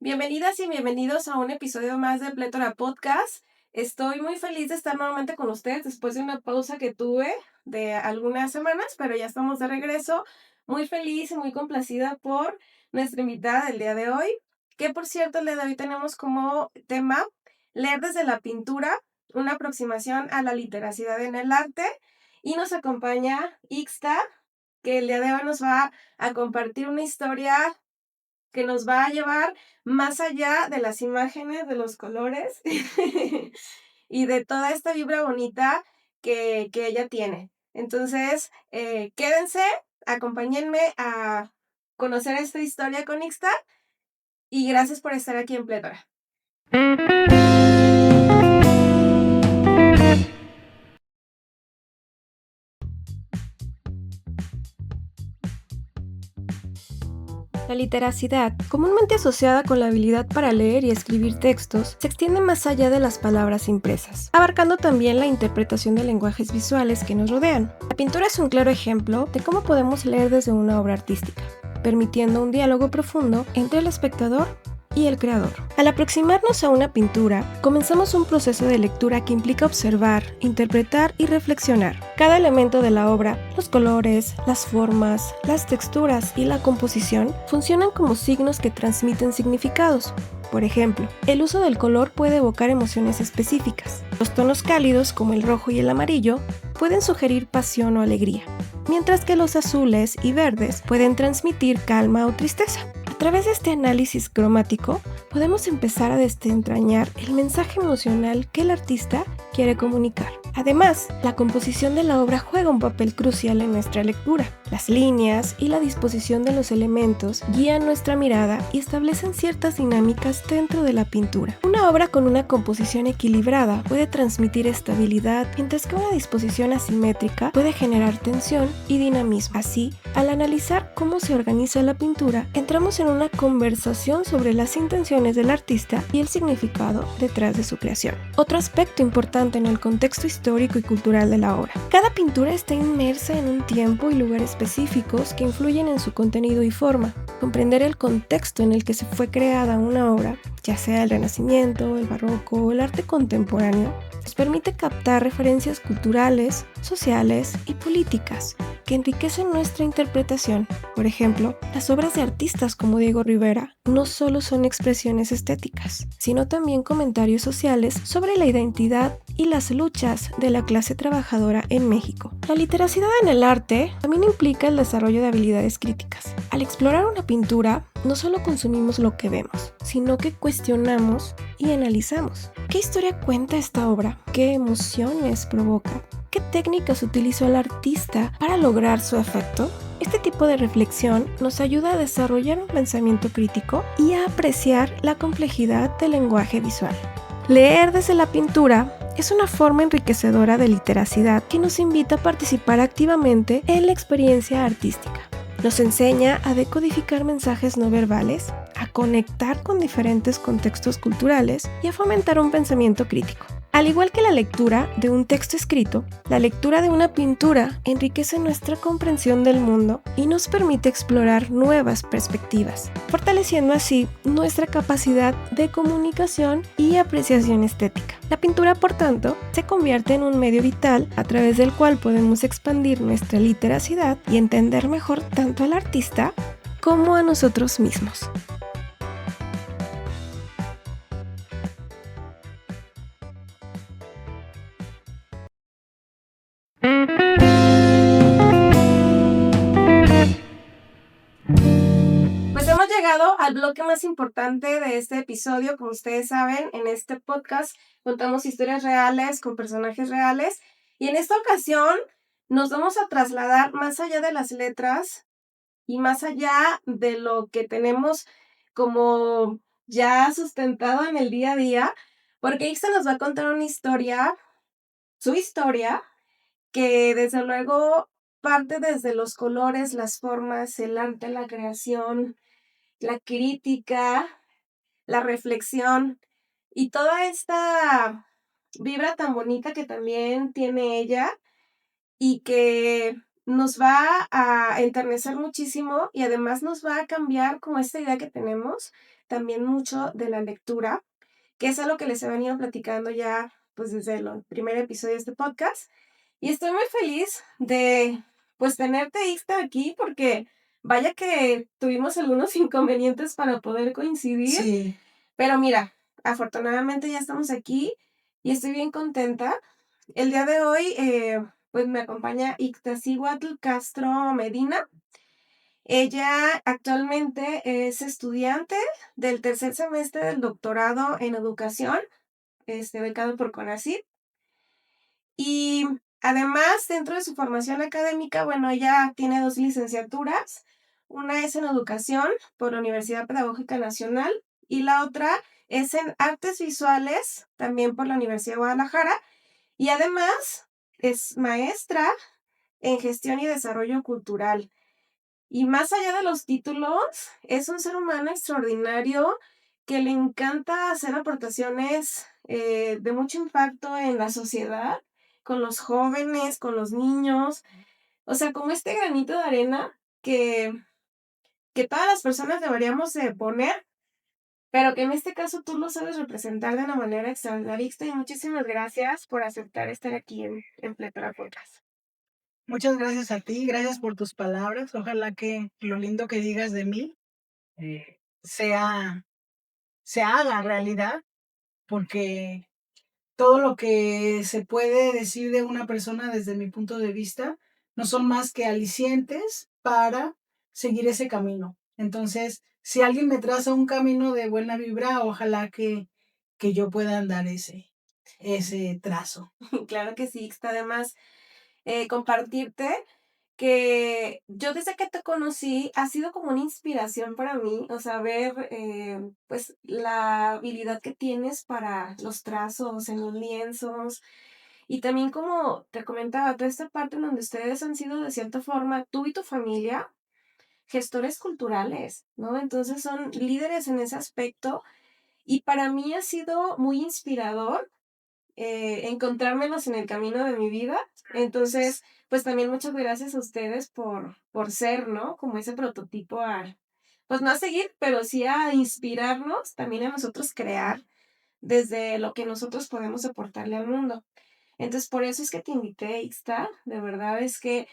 Bienvenidas y bienvenidos a un episodio más de Plétora Podcast. Estoy muy feliz de estar nuevamente con ustedes después de una pausa que tuve de algunas semanas, pero ya estamos de regreso. Muy feliz y muy complacida por nuestra invitada del día de hoy, que por cierto, el día de hoy tenemos como tema leer desde la pintura, una aproximación a la literacidad en el arte, y nos acompaña Ixta, que el día de hoy nos va a compartir una historia que nos va a llevar más allá de las imágenes, de los colores y de toda esta vibra bonita que ella tiene. Entonces, quédense, acompáñenme a conocer esta historia con Ixta y gracias por estar aquí en Plétora. La literacidad, comúnmente asociada con la habilidad para leer y escribir textos, se extiende más allá de las palabras impresas, abarcando también la interpretación de lenguajes visuales que nos rodean. La pintura es un claro ejemplo de cómo podemos leer desde una obra artística, permitiendo un diálogo profundo entre el espectador y el creador. Al aproximarnos a una pintura, comenzamos un proceso de lectura que implica observar, interpretar y reflexionar. Cada elemento de la obra, los colores, las formas, las texturas y la composición, funcionan como signos que transmiten significados. Por ejemplo, el uso del color puede evocar emociones específicas. Los tonos cálidos, como el rojo y el amarillo, pueden sugerir pasión o alegría, mientras que los azules y verdes pueden transmitir calma o tristeza. A través de este análisis cromático, podemos empezar a desentrañar el mensaje emocional que el artista quiere comunicar. Además, la composición de la obra juega un papel crucial en nuestra lectura. Las líneas y la disposición de los elementos guían nuestra mirada y establecen ciertas dinámicas dentro de la pintura. Una obra con una composición equilibrada puede transmitir estabilidad, mientras que una disposición asimétrica puede generar tensión y dinamismo. Así, al analizar cómo se organiza la pintura, entramos en una conversación sobre las intenciones del artista y el significado detrás de su creación. Otro aspecto importante en el contexto histórico y cultural de la obra. Cada pintura está inmersa en un tiempo y lugar específicos que influyen en su contenido y forma. Comprender el contexto en el que se fue creada una obra, ya sea el Renacimiento, el Barroco o el arte contemporáneo, nos permite captar referencias culturales, sociales y políticas que enriquecen nuestra interpretación. Por ejemplo, las obras de artistas como Diego Rivera no solo son expresiones estéticas, sino también comentarios sociales sobre la identidad y las luchas de la clase trabajadora en México. La literacidad en el arte también implica el desarrollo de habilidades críticas. Al explorar una pintura, no solo consumimos lo que vemos, sino que cuestionamos y analizamos. ¿Qué historia cuenta esta obra? ¿Qué emociones provoca? ¿Qué técnicas utilizó el artista para lograr su efecto? Este tipo de reflexión nos ayuda a desarrollar un pensamiento crítico y a apreciar la complejidad del lenguaje visual. Leer desde la pintura es una forma enriquecedora de literacidad que nos invita a participar activamente en la experiencia artística. Nos enseña a decodificar mensajes no verbales, a conectar con diferentes contextos culturales y a fomentar un pensamiento crítico. Al igual que la lectura de un texto escrito, la lectura de una pintura enriquece nuestra comprensión del mundo y nos permite explorar nuevas perspectivas, fortaleciendo así nuestra capacidad de comunicación y apreciación estética. La pintura, por tanto, se convierte en un medio vital a través del cual podemos expandir nuestra literacidad y entender mejor tanto al artista como a nosotros mismos. Pues hemos llegado al bloque más importante de este episodio. Como ustedes saben, en este podcast contamos historias reales con personajes reales y en esta ocasión nos vamos a trasladar más allá de las letras y más allá de lo que tenemos como ya sustentado en el día a día, porque Ixta nos va a contar una historia, su historia, que desde luego parte desde los colores, las formas, el arte, la creación, la crítica, la reflexión y toda esta vibra tan bonita que también tiene ella y que nos va a enternecer muchísimo y además nos va a cambiar como esta idea que tenemos también mucho de la lectura, que es algo que les he venido platicando ya pues desde el primer episodio de este podcast. Y estoy muy feliz de pues tenerte Ixta aquí porque vaya que tuvimos algunos inconvenientes para poder coincidir, Sí, pero mira, afortunadamente ya estamos aquí y estoy bien contenta. El día de hoy pues me acompaña Ixtaccíhuatl Castro Medina. Ella actualmente es estudiante del tercer semestre del doctorado en educación, becado por CONACYT. Y además, dentro de su formación académica, bueno, ella tiene 2 licenciaturas. Una es en educación por la Universidad Pedagógica Nacional y la otra es en artes visuales, también por la Universidad de Guadalajara. Y además es maestra en gestión y desarrollo cultural. Y más allá de los títulos, es un ser humano extraordinario que le encanta hacer aportaciones de mucho impacto en la sociedad, con los jóvenes, con los niños. O sea, como este granito de arena que todas las personas deberíamos de poner, pero que en este caso tú lo sabes representar de una manera extraordinaria. Y muchísimas gracias por aceptar estar aquí en Pletora Podcast. muchas gracias a ti, gracias por tus palabras. Ojalá que lo lindo que digas de mí sea, se haga realidad, porque todo lo que se puede decir de una persona desde mi punto de vista no son más que alicientes para seguir ese camino. Entonces, si alguien me traza un camino de buena vibra, ojalá que yo pueda andar ese trazo. Claro que sí, está además compartirte que yo desde que te conocí ha sido como una inspiración para mí, o sea, ver pues la habilidad que tienes para los trazos en los lienzos y también como te comentaba, toda esta parte en donde ustedes han sido de cierta forma, tú y tu familia, gestores culturales, ¿no? Entonces son líderes en ese aspecto y para mí ha sido muy inspirador encontrármelos en el camino de mi vida. Entonces, pues también muchas gracias a ustedes por ser, ¿no? Como ese prototipo a, pues no a seguir, pero sí a inspirarnos también a nosotros crear desde lo que nosotros podemos aportarle al mundo. Entonces, por eso es que te invité, Ixta. De verdad es que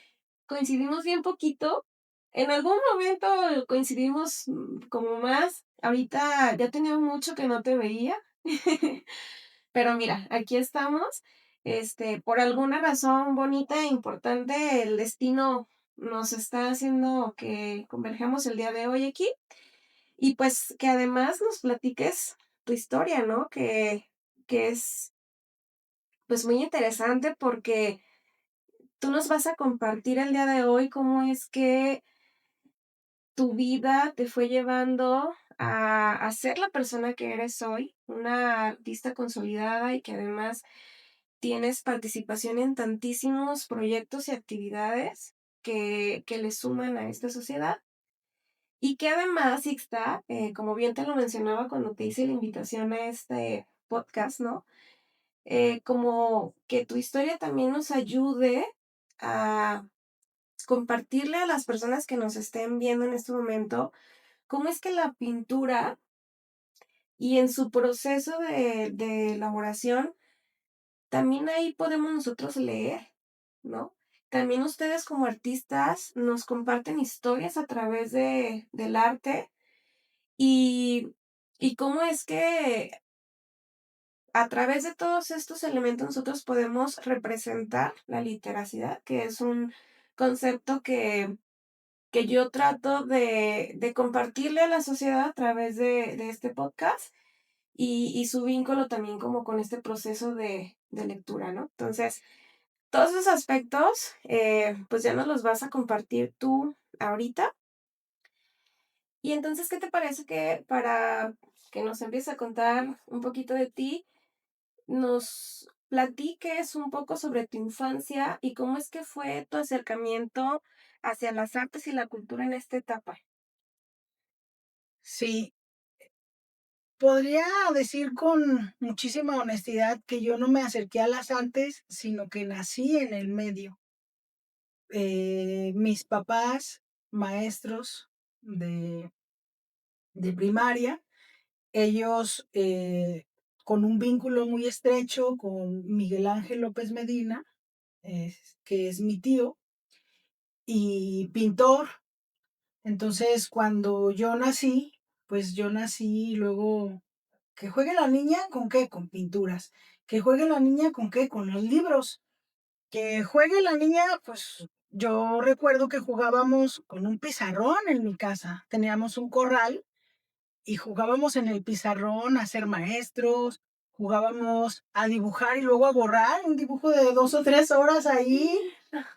coincidimos bien poquito. En algún momento coincidimos como más. Ahorita ya tenía mucho que no te veía. Pero mira, aquí estamos. Por alguna razón bonita e importante, el destino nos está haciendo que converjamos el día de hoy aquí y pues que además nos platiques tu historia, ¿no? Que es pues muy interesante porque tú nos vas a compartir el día de hoy cómo es que tu vida te fue llevando a ser la persona que eres hoy, una artista consolidada y que además tienes participación en tantísimos proyectos y actividades que le suman a esta sociedad. Y que además, Ixta, como bien te lo mencionaba cuando te hice la invitación a este podcast, ¿no? Como que tu historia también nos ayude a compartirle a las personas que nos estén viendo en este momento cómo es que la pintura y en su proceso de elaboración, también ahí podemos nosotros leer, ¿no? También ustedes como artistas nos comparten historias a través del arte y, y cómo es que a través de todos estos elementos nosotros podemos representar la literacidad, que es un concepto que yo trato de compartirle a la sociedad a través de este podcast y su vínculo también como con este proceso de lectura, ¿no? Entonces, todos esos aspectos, pues ya nos los vas a compartir tú ahorita. Y entonces, ¿qué te parece que para que nos empieces a contar un poquito de ti, nos platiques un poco sobre tu infancia y cómo es que fue tu acercamiento hacia las artes y la cultura en esta etapa? Sí, podría decir con muchísima honestidad que yo no me acerqué a las artes, sino que nací en el medio. mis papás, maestros de, de primaria, ellos con un vínculo muy estrecho con Miguel Ángel López Medina, que es mi tío, y pintor. Entonces, cuando yo nací, pues yo nací luego, que juegue la niña con qué, con pinturas, que juegue la niña con qué, con los libros, que juegue la niña, pues yo recuerdo que jugábamos con un pizarrón en mi casa, teníamos un corral y jugábamos en el pizarrón a ser maestros, jugábamos a dibujar y luego a borrar un dibujo de 2 o 3 horas ahí,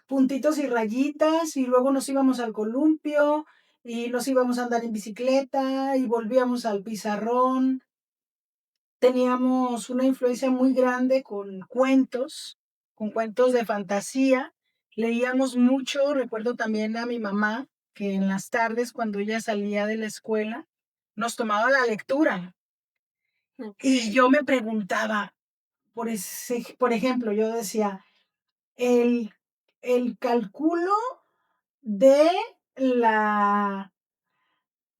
puntitos y rayitas, y luego nos íbamos al columpio y nos íbamos a andar en bicicleta y volvíamos al pizarrón. Teníamos una influencia muy grande con cuentos de fantasía. Leíamos mucho, recuerdo también a mi mamá, que en las tardes, cuando ella salía de la escuela, nos tomaba la lectura. Y yo me preguntaba, por ejemplo, yo decía, el, el cálculo de la,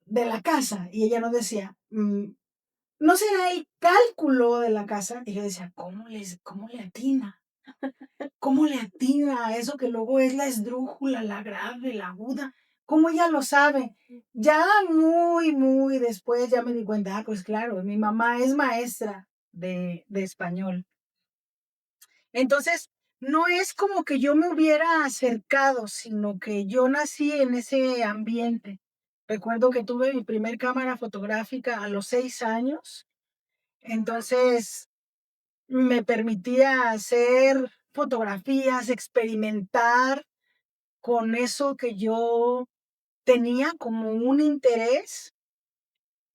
de la casa. Y ella nos decía, ¿no será el cálculo de la casa? Y yo decía, cómo le atina? ¿Cómo le atina a eso que luego es la esdrújula, la grave, la aguda? ¿Cómo ella lo sabe? Ya muy después ya me di cuenta, pues claro, mi mamá es maestra de español. Entonces, no es como que yo me hubiera acercado, sino que yo nací en ese ambiente. Recuerdo que tuve mi primer cámara fotográfica a los 6 años, entonces me permitía hacer fotografías, experimentar con eso que yo tenía como un interés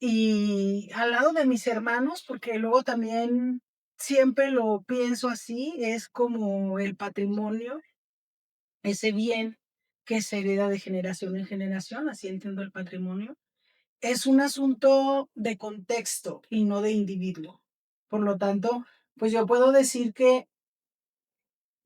y al lado de mis hermanos, porque luego también siempre lo pienso así, es como el patrimonio, ese bien que se hereda de generación en generación, así entiendo el patrimonio. Es un asunto de contexto y no de individuo. Por lo tanto, pues yo puedo decir que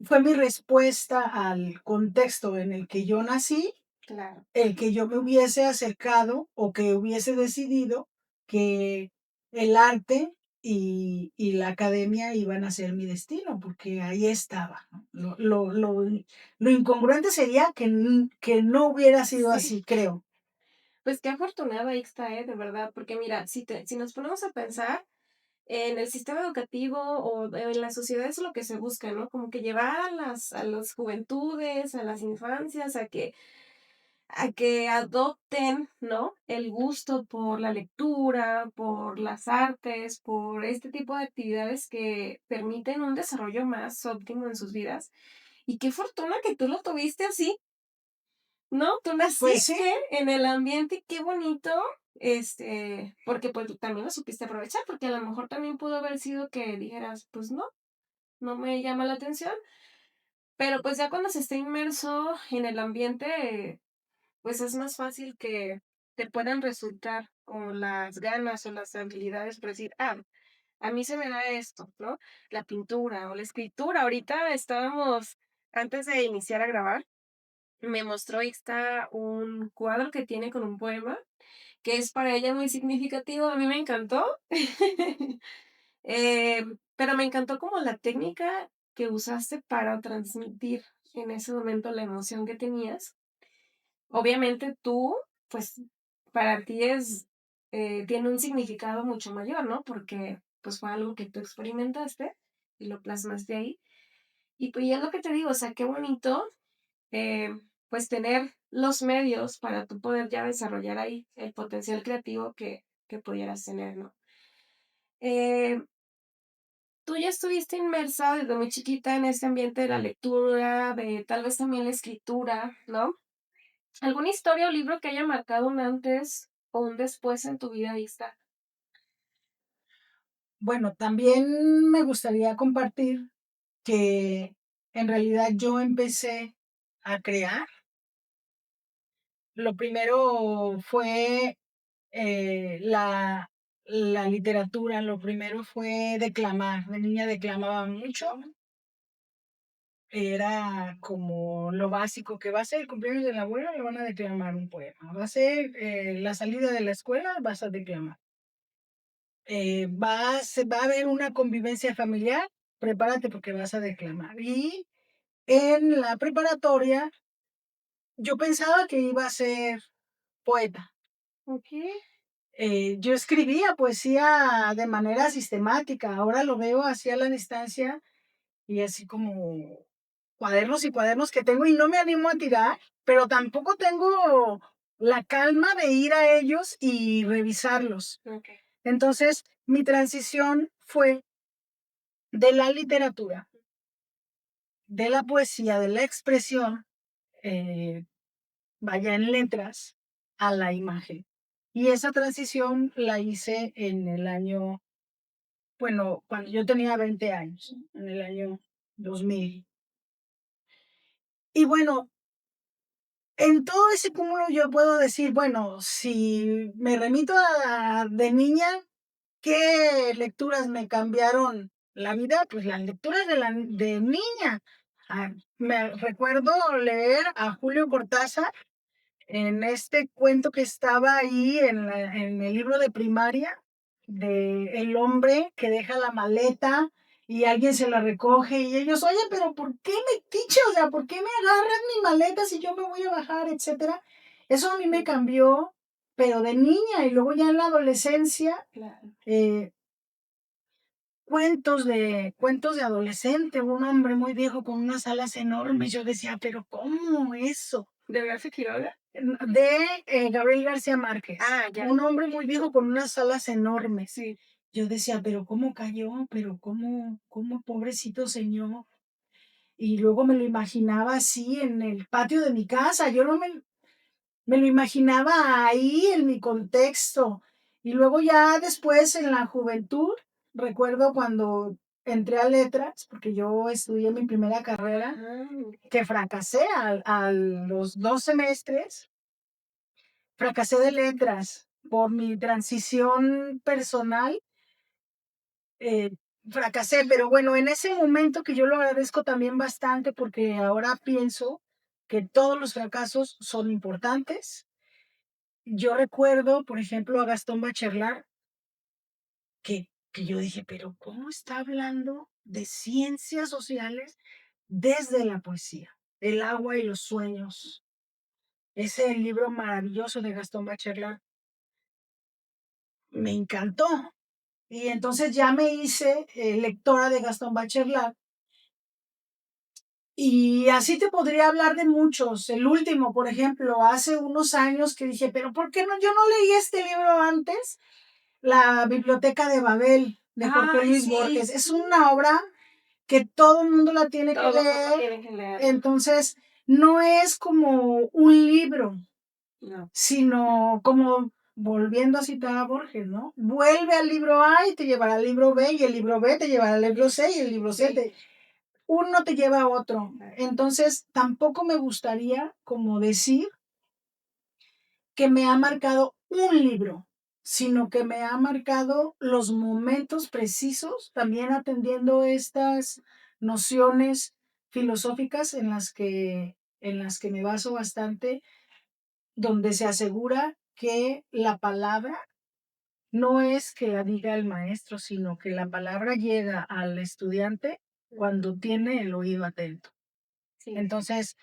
fue mi respuesta al contexto en el que yo nací, Claro. el que yo me hubiese acercado o que hubiese decidido que el arte y la academia iban a ser mi destino, porque ahí estaba, ¿no? Lo incongruente sería que no hubiera sido Sí. así, creo. Pues qué afortunada Ixta, de verdad, porque mira, si nos ponemos a pensar en el sistema educativo o en la sociedad es lo que se busca, ¿no? Como que llevar a las juventudes, a las infancias, a que adopten, ¿no? El gusto por la lectura, por las artes, por este tipo de actividades que permiten un desarrollo más óptimo en sus vidas. Y qué fortuna que tú lo tuviste así, ¿no? Tú Pues sí, naciste en el ambiente y qué bonito, porque pues también lo supiste aprovechar, porque a lo mejor también pudo haber sido que dijeras, pues no, no me llama la atención, pero pues ya cuando se está inmerso en el ambiente, pues es más fácil que te puedan resultar con las ganas o las habilidades para decir, a mí se me da esto, ¿no? La pintura o la escritura. Ahorita estábamos, antes de iniciar a grabar, me mostró Ixta un cuadro que tiene con un poema, que es para ella muy significativo. A mí me encantó. Pero me encantó como la técnica que usaste para transmitir en ese momento la emoción que tenías. Obviamente tú, pues, para ti tiene un significado mucho mayor, ¿no? Porque, pues, fue algo que tú experimentaste y lo plasmaste ahí. Y pues, ya es lo que te digo, o sea, qué bonito, eh, pues, tener los medios para tú poder ya desarrollar ahí el potencial creativo que pudieras tener, ¿no? Eh, Tú ya estuviste inmersa desde muy chiquita en este ambiente de la lectura, de tal vez también la escritura, ¿no? ¿Alguna historia o libro que haya marcado un antes o un después en tu vida vista? bueno, también me gustaría compartir que en realidad yo empecé a crear. Lo primero fue la literatura, lo primero fue declamar. De niña declamaba mucho. era como lo básico, que va a ser el cumpleaños de la abuela, le van a declamar un poema, va a ser, la salida de la escuela, vas a declamar. Va a haber una convivencia familiar, prepárate porque vas a declamar. Y en la preparatoria, yo pensaba que iba a ser poeta. Okey. Yo escribía poesía de manera sistemática, ahora lo veo así a la distancia y así como cuadernos y cuadernos que tengo y no me animo a tirar, pero tampoco tengo la calma de ir a ellos y revisarlos. Okey. Entonces, mi transición fue de la literatura, de la poesía, de la expresión, eh, vaya en letras, a la imagen. Y esa transición la hice en el año, bueno, cuando yo tenía 20 años, en el año 2000. Y bueno, en todo ese cúmulo yo puedo decir, bueno, si me remito a de niña, ¿qué lecturas me cambiaron la vida? Pues las lecturas de niña. Me recuerdo leer a Julio Cortázar en este cuento que estaba ahí en el libro de primaria, de el hombre que deja la maleta y alguien se la recoge y ellos, oye, pero ¿por qué me tiche? O sea, ¿por qué me agarran mi maleta si yo me voy a bajar, etcétera? Eso a mí me cambió, pero de niña y luego ya en la adolescencia, Claro. eh, cuentos de adolescente, un hombre muy viejo con unas alas enormes. Yo decía, pero ¿cómo eso? ¿De García Quiroga? De Gabriel García Márquez. Ah, ya. Un hombre muy viejo con unas alas enormes. Sí. Yo decía, pero ¿cómo cayó? Pero ¿cómo pobrecito señor? Y luego me lo imaginaba así en el patio de mi casa. Yo no me lo imaginaba ahí en mi contexto. Y luego ya después en la juventud, recuerdo cuando entré a letras, porque yo estudié mi primera carrera, Ah, que fracasé a los 2 semestres. Fracasé de letras por mi transición personal, eh, fracasé, pero bueno, en ese momento que yo lo agradezco también bastante porque ahora pienso que todos los fracasos son importantes. Yo recuerdo, por ejemplo, a Gastón Bachelard, que yo dije, pero ¿cómo está hablando de ciencias sociales desde la poesía? El agua y los sueños. Ese libro maravilloso de Gastón Bachelard me encantó. Y entonces ya me hice lectora de Gastón Bachelard. Y así te podría hablar de muchos. El último, por ejemplo, hace unos años que dije, pero ¿por qué no? Yo no leí este libro antes. La Biblioteca de Babel, de Jorge Ay, Luis sí. Borges. Es una obra que todo el mundo la tiene que Todo mundo leer. tiene que leerlo. Entonces, no es como un libro, No. sino como volviendo a citar a Borges, ¿no? Vuelve al libro A y te llevará al libro B, y el libro B te llevará al libro C, y el libro C Sí. te... Uno te lleva a otro. Entonces, tampoco me gustaría como decir que me ha marcado un libro, sino que me ha marcado los momentos precisos, también atendiendo estas nociones filosóficas en las que me baso bastante, donde se asegura que la palabra no es que la diga el maestro, sino que la palabra llega al estudiante cuando tiene el oído atento. Sí, Entonces,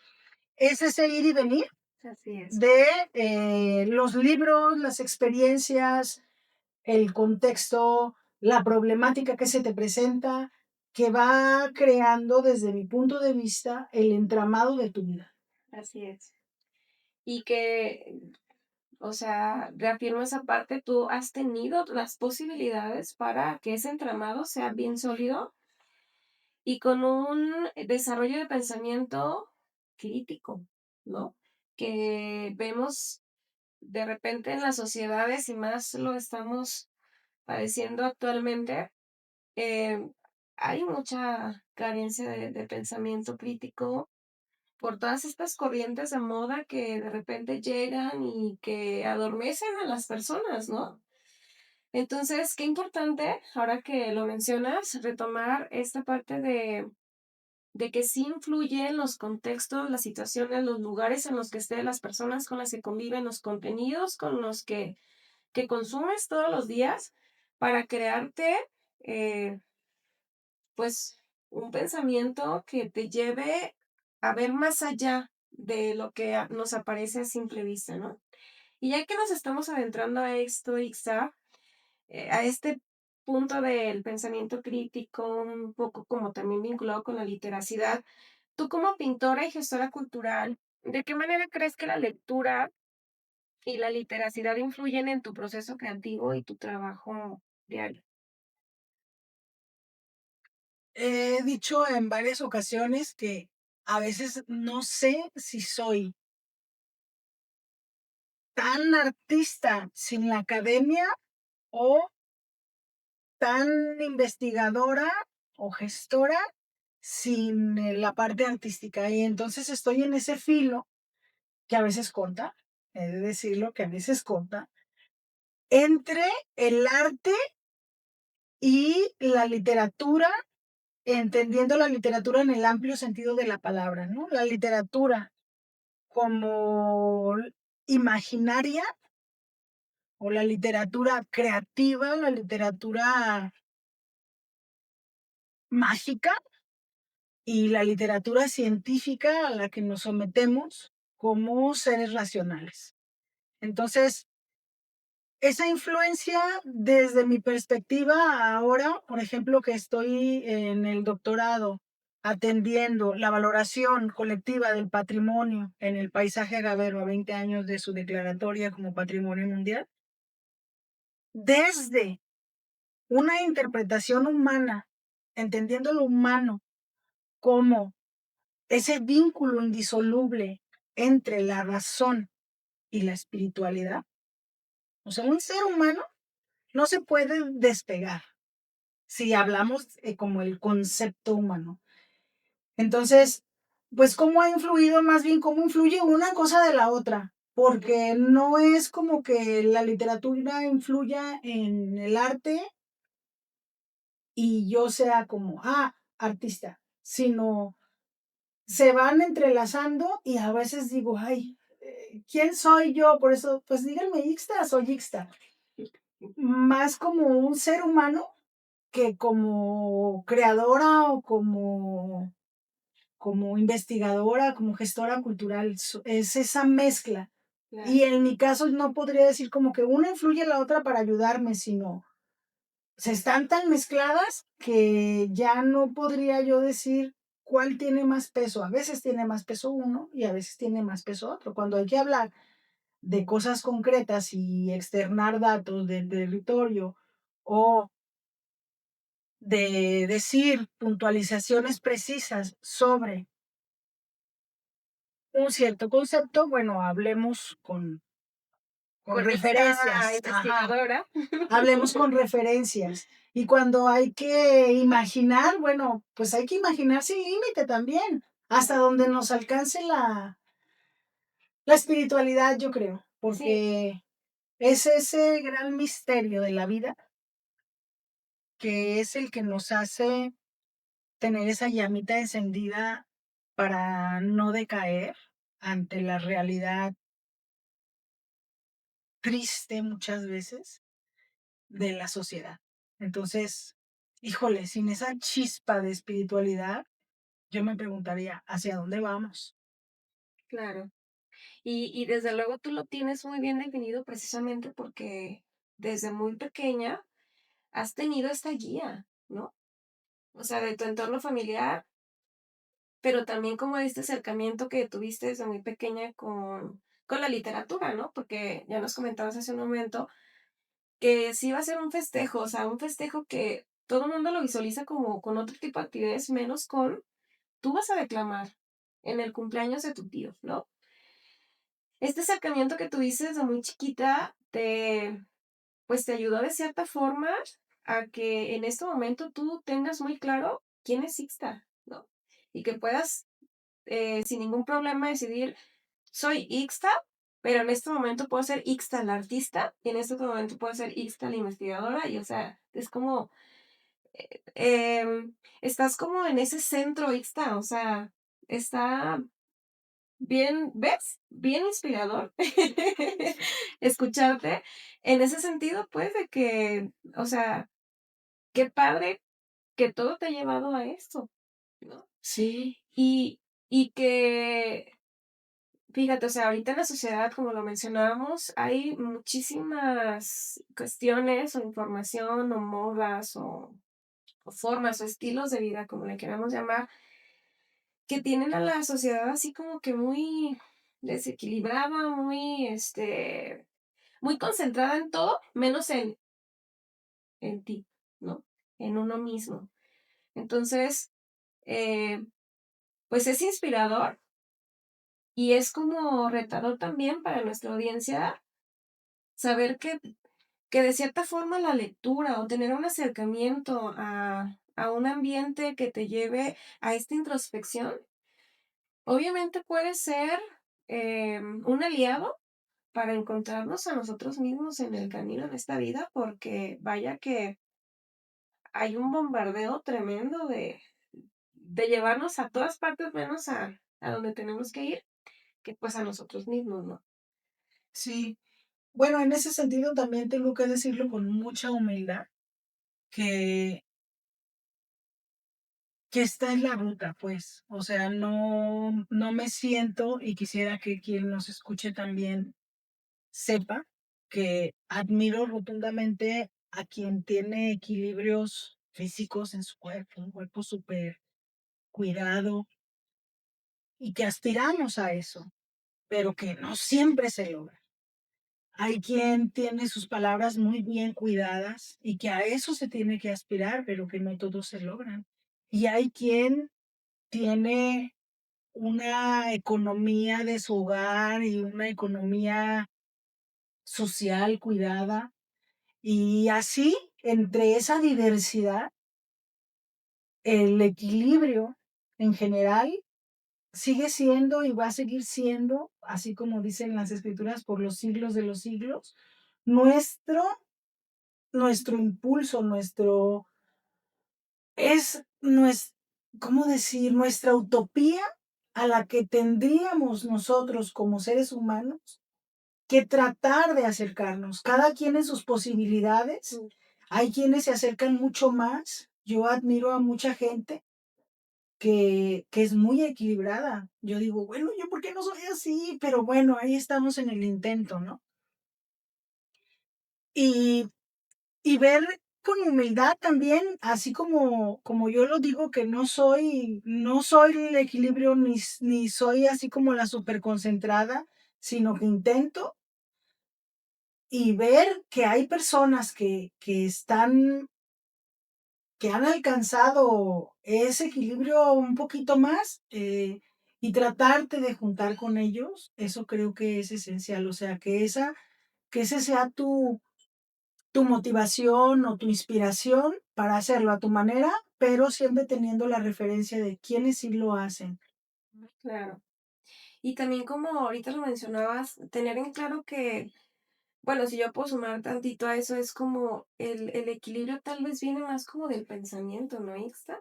es ese ir y venir así es. de los libros, las experiencias, el contexto, la problemática que se te presenta, que va creando desde mi punto de vista el entramado de tu vida. Así es. Y que, o sea, reafirmo esa parte, tú has tenido las posibilidades para que ese entramado sea bien sólido y con un desarrollo de pensamiento crítico, ¿no? Que vemos de repente en las sociedades y más lo estamos padeciendo actualmente, eh, hay mucha carencia de pensamiento crítico por todas estas corrientes de moda que de repente llegan y que adormecen a las personas, ¿no? Entonces, qué importante, ahora que lo mencionas, retomar esta parte de que sí influyen los contextos, las situaciones, los lugares en los que estén, las personas con las que conviven, los contenidos con los que consumes todos los días para crearte, eh, pues, un pensamiento que te lleve a ver más allá de lo que nos aparece a simple vista, ¿no? Y ya que nos estamos adentrando a esto, Ixa, a este punto del pensamiento crítico, un poco como también vinculado con la literacidad, tú como pintora y gestora cultural, ¿de qué manera crees que la lectura y la literacidad influyen en tu proceso creativo y tu trabajo diario? He dicho en varias ocasiones que a veces no sé si soy tan artista sin la academia o tan investigadora o gestora sin la parte artística. Y entonces estoy en ese filo que a veces corta, he de decirlo, que a veces corta, entre el arte y la literatura, entendiendo la literatura en el amplio sentido de la palabra, ¿no? La literatura como imaginaria o la literatura creativa, la literatura mágica y la literatura científica a la que nos sometemos como seres racionales. Entonces, esa influencia desde mi perspectiva ahora, por ejemplo, que estoy en el doctorado atendiendo la valoración colectiva del patrimonio en el paisaje agavero a 20 años de su declaratoria como patrimonio mundial, desde una interpretación humana, entendiendo lo humano como ese vínculo indisoluble entre la razón y la espiritualidad. O sea, un ser humano no se puede despegar si hablamos como el concepto humano. Entonces, pues cómo ha influido, más bien cómo influye una cosa de la otra, porque no es como que la literatura influya en el arte y yo sea como, artista, sino se van entrelazando y a veces digo, ay, ¿quién soy yo? Por eso, pues díganme Ixta, soy Ixta. Más como un ser humano que como creadora o como investigadora, como gestora cultural. Es esa mezcla. Claro. Y en mi caso no podría decir como que una influye en la otra para ayudarme, sino se están tan mezcladas que ya no podría yo decir cuál tiene más peso. A veces tiene más peso uno y a veces tiene más peso otro. Cuando hay que hablar de cosas concretas y externar datos del territorio o de decir puntualizaciones precisas sobre un cierto concepto, bueno, hablemos con Con esta referencias. Ajá. investigadora. Hablemos con referencias. Y cuando hay que imaginar, bueno, pues hay que imaginar sin límite también, hasta donde nos alcance la espiritualidad, yo creo, Sí, porque es ese gran misterio de la vida que es el que nos hace tener esa llamita encendida para no decaer ante la realidad triste muchas veces de la sociedad. Entonces, híjole, sin esa chispa de espiritualidad, yo me preguntaría, ¿hacia dónde vamos? claro. Y desde luego tú lo tienes muy bien definido precisamente porque desde muy pequeña has tenido esta guía, ¿no? O sea, de tu entorno familiar, pero también como este acercamiento que tuviste desde muy pequeña con la literatura, ¿no? Porque ya nos comentabas hace un momento que sí va a ser un festejo, o sea, un festejo que todo el mundo lo visualiza como con otro tipo de actividades, menos con, tú vas a declamar en el cumpleaños de tu tío, ¿no? Este acercamiento que tuviste desde muy chiquita pues te ayudó de cierta forma a que en este momento tú tengas muy claro quién es Ixta, ¿no? Y que puedas sin ningún problema decidir, soy Ixta, pero en este momento puedo ser Ixta la artista y en este momento puedo ser Ixta la investigadora y o sea, es como estás como en ese centro ixta, o sea, está bien, ¿ves? Bien inspirador escucharte en ese sentido, pues, de que, o sea, qué padre que todo te ha llevado a esto, ¿no? Sí, Y y que, fíjate, o sea, ahorita en la sociedad, como lo mencionábamos, hay muchísimas cuestiones, o información, o modas, o formas, o estilos de vida, como le queramos llamar, que tienen a la sociedad así como que muy desequilibrada, muy, muy concentrada en todo, menos en ti, ¿no? En uno mismo. Entonces, eh, pues es inspirador y es como retador también para nuestra audiencia saber que de cierta forma la lectura o tener un acercamiento a un ambiente que te lleve a esta introspección, obviamente puede ser un aliado para encontrarnos a nosotros mismos en el camino en esta vida, porque vaya que hay un bombardeo tremendo de llevarnos a todas partes menos a donde tenemos que ir, que pues a nosotros mismos, ¿no? sí. Bueno, en ese sentido también tengo que decirlo con mucha humildad, que que está en la ruta, pues. O sea, no me siento y quisiera que quien nos escuche también sepa que admiro rotundamente a quien tiene equilibrios físicos en su cuerpo, un cuerpo súper cuidado y que aspiramos a eso, pero que no siempre se logra. Hay quien tiene sus palabras muy bien cuidadas y que a eso se tiene que aspirar, pero que no todos se logran. Y hay quien tiene una economía de su hogar y una economía social cuidada. Y así, entre esa diversidad, el equilibrio en general sigue siendo y va a seguir siendo, así como dicen las escrituras, por los siglos de los siglos, nuestro, nuestro impulso, es, ¿cómo decir? Nuestra utopía a la que tendríamos nosotros como seres humanos que tratar de acercarnos, cada quien en sus posibilidades. Mm, Hay quienes se acercan mucho más. Yo admiro a mucha gente que es muy equilibrada. Yo digo, bueno, ¿yo por qué no soy así? Pero bueno, ahí estamos en el intento, ¿no? Y, y ver con humildad también, así como yo lo digo, que no soy el equilibrio ni soy así como la super concentrada, sino que intento y ver que hay personas que han alcanzado ese equilibrio un poquito más, y tratarte de juntar con ellos, eso creo que es esencial. O sea, que ese sea tu motivación o tu inspiración para hacerlo a tu manera, pero siempre teniendo la referencia de quienes sí lo hacen. claro. Y también como ahorita lo mencionabas, tener en claro que, bueno, si yo puedo sumar tantito a eso, es como el equilibrio tal vez viene más como del pensamiento, ¿no, Ixta?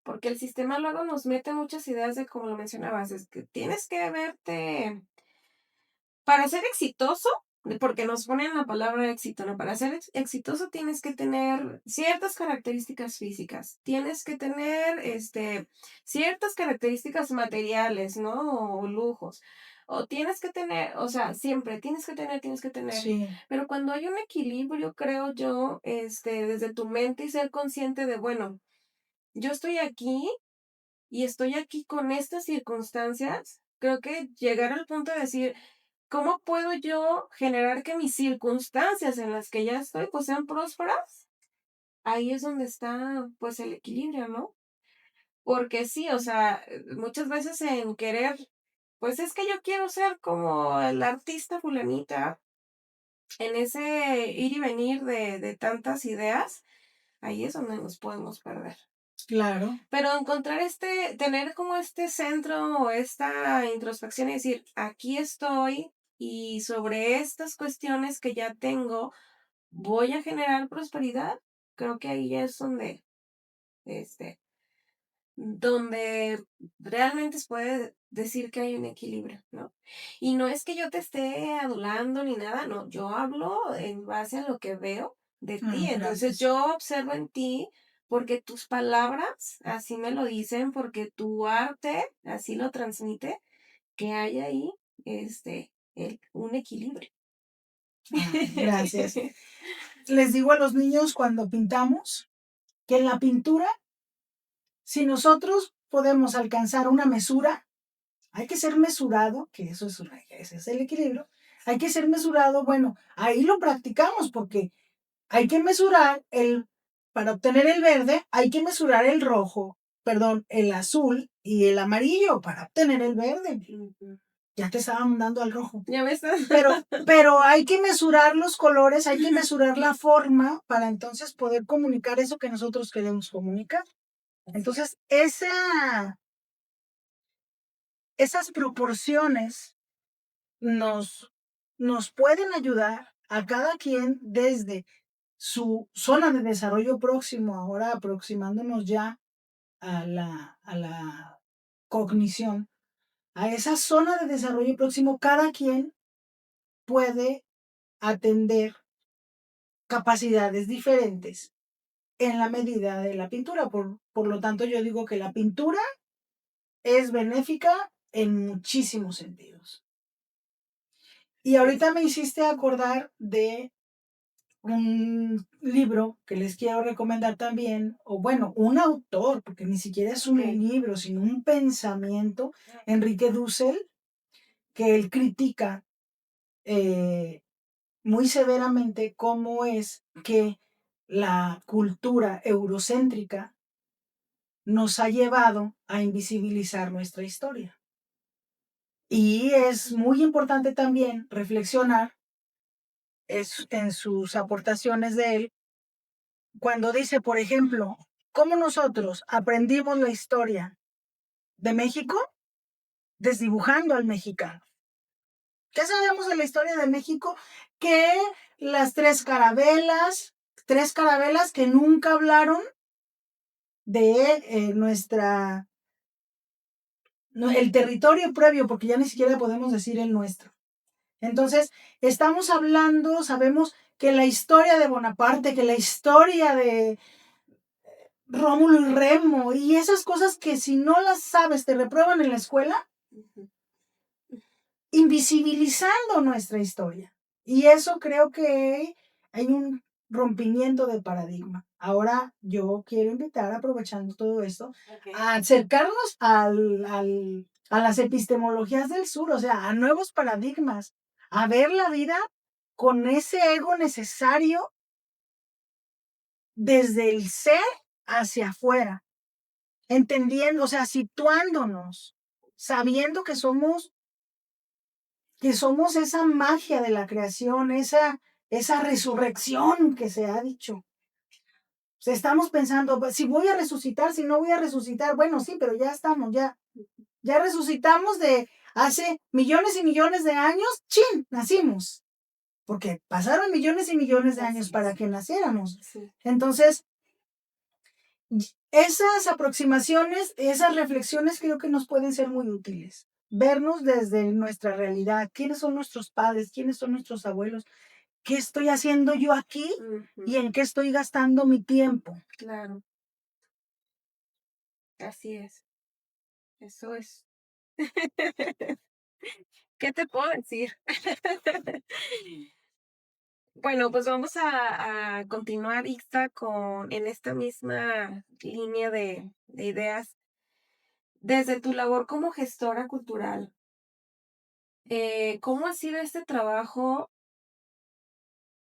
Porque el sistema luego nos mete muchas ideas de, como lo mencionabas, es que tienes que verte para ser exitoso, porque nos ponen la palabra éxito, ¿no? Para ser exitoso tienes que tener ciertas características físicas, tienes que tener ciertas características materiales, ¿no? O lujos. O tienes que tener, o sea, siempre tienes que tener. Sí, Pero cuando hay un equilibrio, creo yo, desde tu mente y ser consciente de, bueno, yo estoy aquí y estoy aquí con estas circunstancias, creo que llegar al punto de decir, ¿cómo puedo yo generar que mis circunstancias en las que ya estoy, pues, sean prósperas? Ahí es donde está, pues, el equilibrio, ¿no? Porque sí, o sea, muchas veces en querer, pues, es que yo quiero ser como el artista fulanita, en ese ir y venir de tantas ideas, ahí es donde nos podemos perder. claro, Pero encontrar tener como este centro o esta introspección y decir, aquí estoy y sobre estas cuestiones que ya tengo, voy a generar prosperidad. Creo que ahí es donde donde realmente se puede decir que hay un equilibrio, ¿no? Y no es que yo te esté adulando ni nada, no, yo hablo en base a lo que veo de ti. Entonces Gracias. yo observo en ti porque tus palabras así me lo dicen, porque tu arte así lo transmite, que hay ahí un equilibrio. Gracias. Les digo a los niños cuando pintamos que en la pintura, si nosotros podemos alcanzar una mesura, hay que ser mesurado, que ese es el equilibrio, hay que ser mesurado, bueno, ahí lo practicamos porque hay que mesurar para obtener el verde, hay que mesurar el rojo, perdón, el azul y el amarillo para obtener el verde. Ujú. Ya te estaban dando al rojo. Ya me estás. Pero hay que mesurar los colores, hay que mesurar la forma para entonces poder comunicar eso que nosotros queremos comunicar. Entonces, esas proporciones nos, nos pueden ayudar a cada quien desde su zona de desarrollo próximo, ahora aproximándonos ya a la cognición, a esa zona de desarrollo próximo, cada quien puede atender capacidades diferentes en la medida de la pintura. Por lo tanto, yo digo que la pintura es benéfica en muchísimos sentidos. Y ahorita me hiciste acordar de un libro que les quiero recomendar también, o bueno, un autor, porque ni siquiera es un libro, sino un pensamiento, Enrique Dussel, que él critica muy severamente cómo es que la cultura eurocéntrica nos ha llevado a invisibilizar nuestra historia. Y es muy importante también reflexionar en sus aportaciones de él cuando dice, por ejemplo, cómo nosotros aprendimos la historia de México desdibujando al mexicano. ¿Qué sabemos de la historia de México? Que las tres carabelas que nunca hablaron de el territorio previo, porque ya ni siquiera podemos decir el nuestro. Entonces, estamos hablando, sabemos que la historia de Bonaparte, que la historia de Rómulo y Remo, y esas cosas que si no las sabes te reprueban en la escuela, invisibilizando nuestra historia. Y eso creo que hay un rompimiento de paradigma. Ahora yo quiero invitar, aprovechando todo esto, a acercarnos a las epistemologías del sur, o sea, a nuevos paradigmas, a ver la vida con ese ego necesario desde el ser hacia afuera, entendiendo, o sea, situándonos, sabiendo que somos esa magia de la creación, esa resurrección que se ha dicho. O sea, estamos pensando, si voy a resucitar, si no voy a resucitar, bueno, sí, pero ya estamos, ya resucitamos de hace millones y millones de años, ¡chin! Nacimos. Porque pasaron millones y millones de años para que naciéramos. Sí. Entonces, esas aproximaciones, esas reflexiones creo que nos pueden ser muy útiles. Vernos desde nuestra realidad, quiénes son nuestros padres, quiénes son nuestros abuelos, qué estoy haciendo yo aquí y en qué estoy gastando mi tiempo. Claro, así es. Eso es. ¿Qué te puedo decir? Bueno, pues vamos a continuar, Ixta, en esta misma línea de ideas. Desde tu labor como gestora cultural, ¿cómo ha sido este trabajo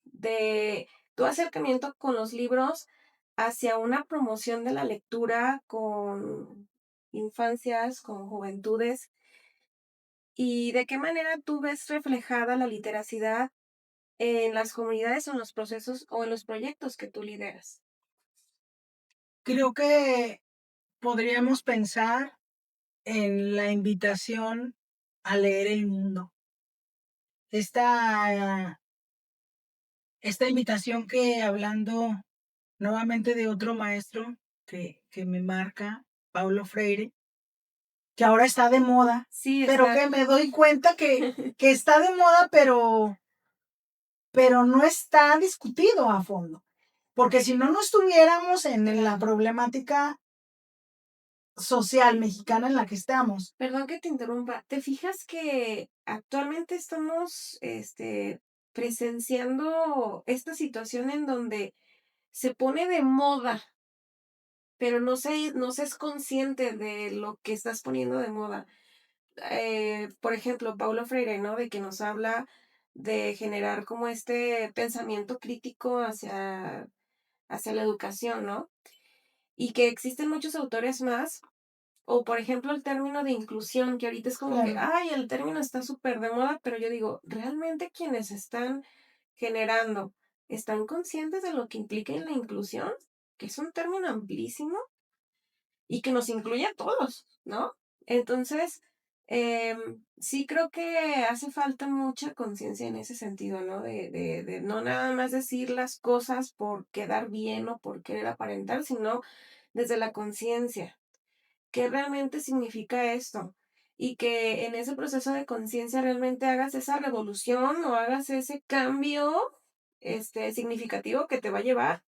de tu acercamiento con los libros hacia una promoción de la lectura con infancias, con juventudes? ¿Y de qué manera tú ves reflejada la literacidad en las comunidades o en los procesos o en los proyectos que tú lideras? Creo que podríamos pensar en la invitación a leer el mundo. Esta invitación que hablando nuevamente de otro maestro, que me marca, Paulo Freire, que ahora está de moda, Sí, pero está. que me doy cuenta que está de moda, pero no está discutido a fondo. Porque si no, no estuviéramos en la problemática social mexicana en la que estamos. Perdón que te interrumpa. ¿Te fijas que actualmente estamos, presenciando esta situación en donde se pone de moda, pero no se es consciente de lo que estás poniendo de moda? Por ejemplo, Paulo Freire, ¿no? De que nos habla de generar como este pensamiento crítico hacia la educación, ¿no? Y que existen muchos autores más. O, por ejemplo, el término de inclusión, que ahorita es como que, Claro. ay, el término está súper de moda, pero yo digo, ¿realmente quienes están generando están conscientes de lo que implica en la inclusión? Que es un término amplísimo y que nos incluye a todos, ¿no? Entonces, sí creo que hace falta mucha conciencia en ese sentido, ¿no? De no nada más decir las cosas por quedar bien o por querer aparentar, sino desde la conciencia. ¿Qué realmente significa esto? Y que en ese proceso de conciencia realmente hagas esa revolución o hagas ese cambio, significativo que te va a llevar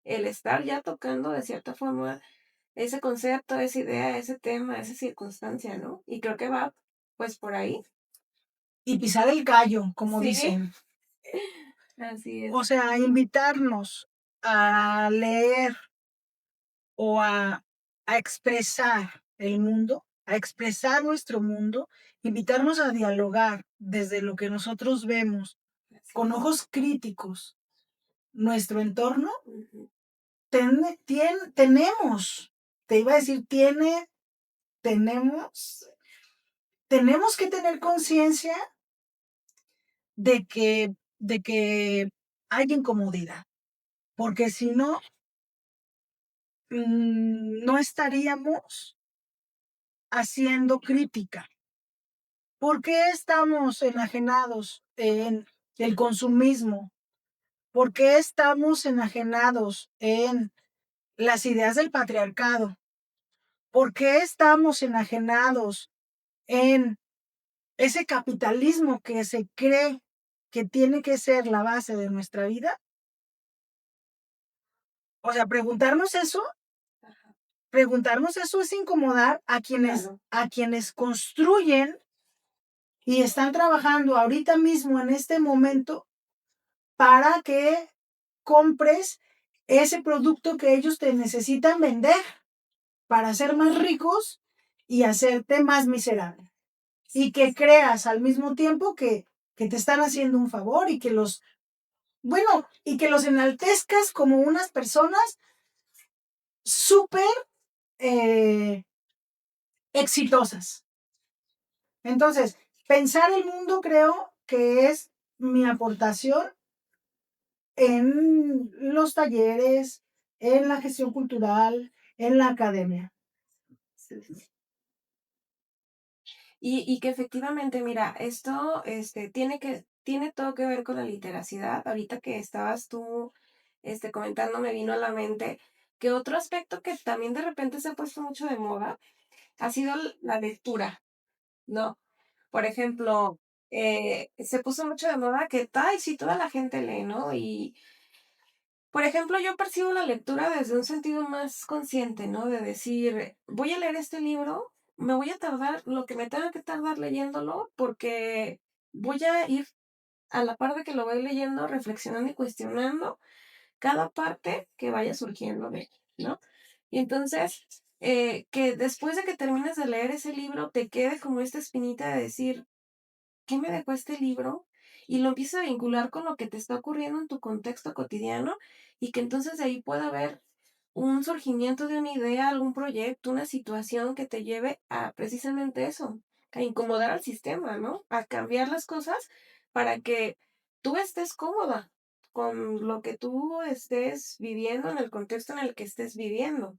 el estar ya tocando de cierta forma ese concepto, esa idea, ese tema, esa circunstancia, ¿no? Y creo que va, pues, por ahí. Y pisar el gallo, como Sí, dicen. así es. O sea, invitarnos a leer o a expresar el mundo, a expresar nuestro mundo, invitarnos a dialogar desde lo que nosotros vemos Así con es. ojos críticos nuestro entorno, Ujú. tenemos, te iba a decir, tenemos, tenemos que tener conciencia de que hay incomodidad, porque si no, no estaríamos haciendo crítica. ¿Por qué estamos enajenados en el consumismo? ¿Por qué estamos enajenados en las ideas del patriarcado? ¿Por qué estamos enajenados en ese capitalismo que se cree que tiene que ser la base de nuestra vida? O sea, Ajá, preguntarnos eso es incomodar claro. a quienes construyen y están trabajando ahorita mismo en este momento para que compres ese producto que ellos te necesitan vender para ser más ricos y hacerte más miserable. Y que creas al mismo tiempo que te están haciendo un favor y que bueno, y que los enaltezcas como unas personas súper eh, exitosas. Entonces, pensar el mundo creo que es mi aportación en los talleres, en la gestión cultural, en la academia. Sí, sí. Y que efectivamente, mira, esto, tiene todo que ver con la literacidad. Ahorita que estabas tú, comentando, me vino a la mente que otro aspecto que también de repente se ha puesto mucho de moda ha sido la lectura, ¿no? Por ejemplo, se puso mucho de moda que, ay, sí, toda la gente lee, ¿no? Y, por ejemplo, yo percibo la lectura desde un sentido más consciente, ¿no? De decir, voy a leer este libro, me voy a tardar lo que me tenga que tardar leyéndolo, porque voy a ir a la par de que lo voy leyendo, reflexionando y cuestionando cada parte que vaya surgiendo de él, ¿no? Y entonces, que después de que termines de leer ese libro, te quede como esta espinita de decir, ¿qué me dejó este libro? Y lo empiezas a vincular con lo que te está ocurriendo en tu contexto cotidiano y que entonces de ahí pueda haber un surgimiento de una idea, algún proyecto, una situación que te lleve a precisamente eso, a incomodar al sistema, ¿no? A cambiar las cosas para que tú estés cómoda con lo que tú estés viviendo en el contexto en el que estés viviendo,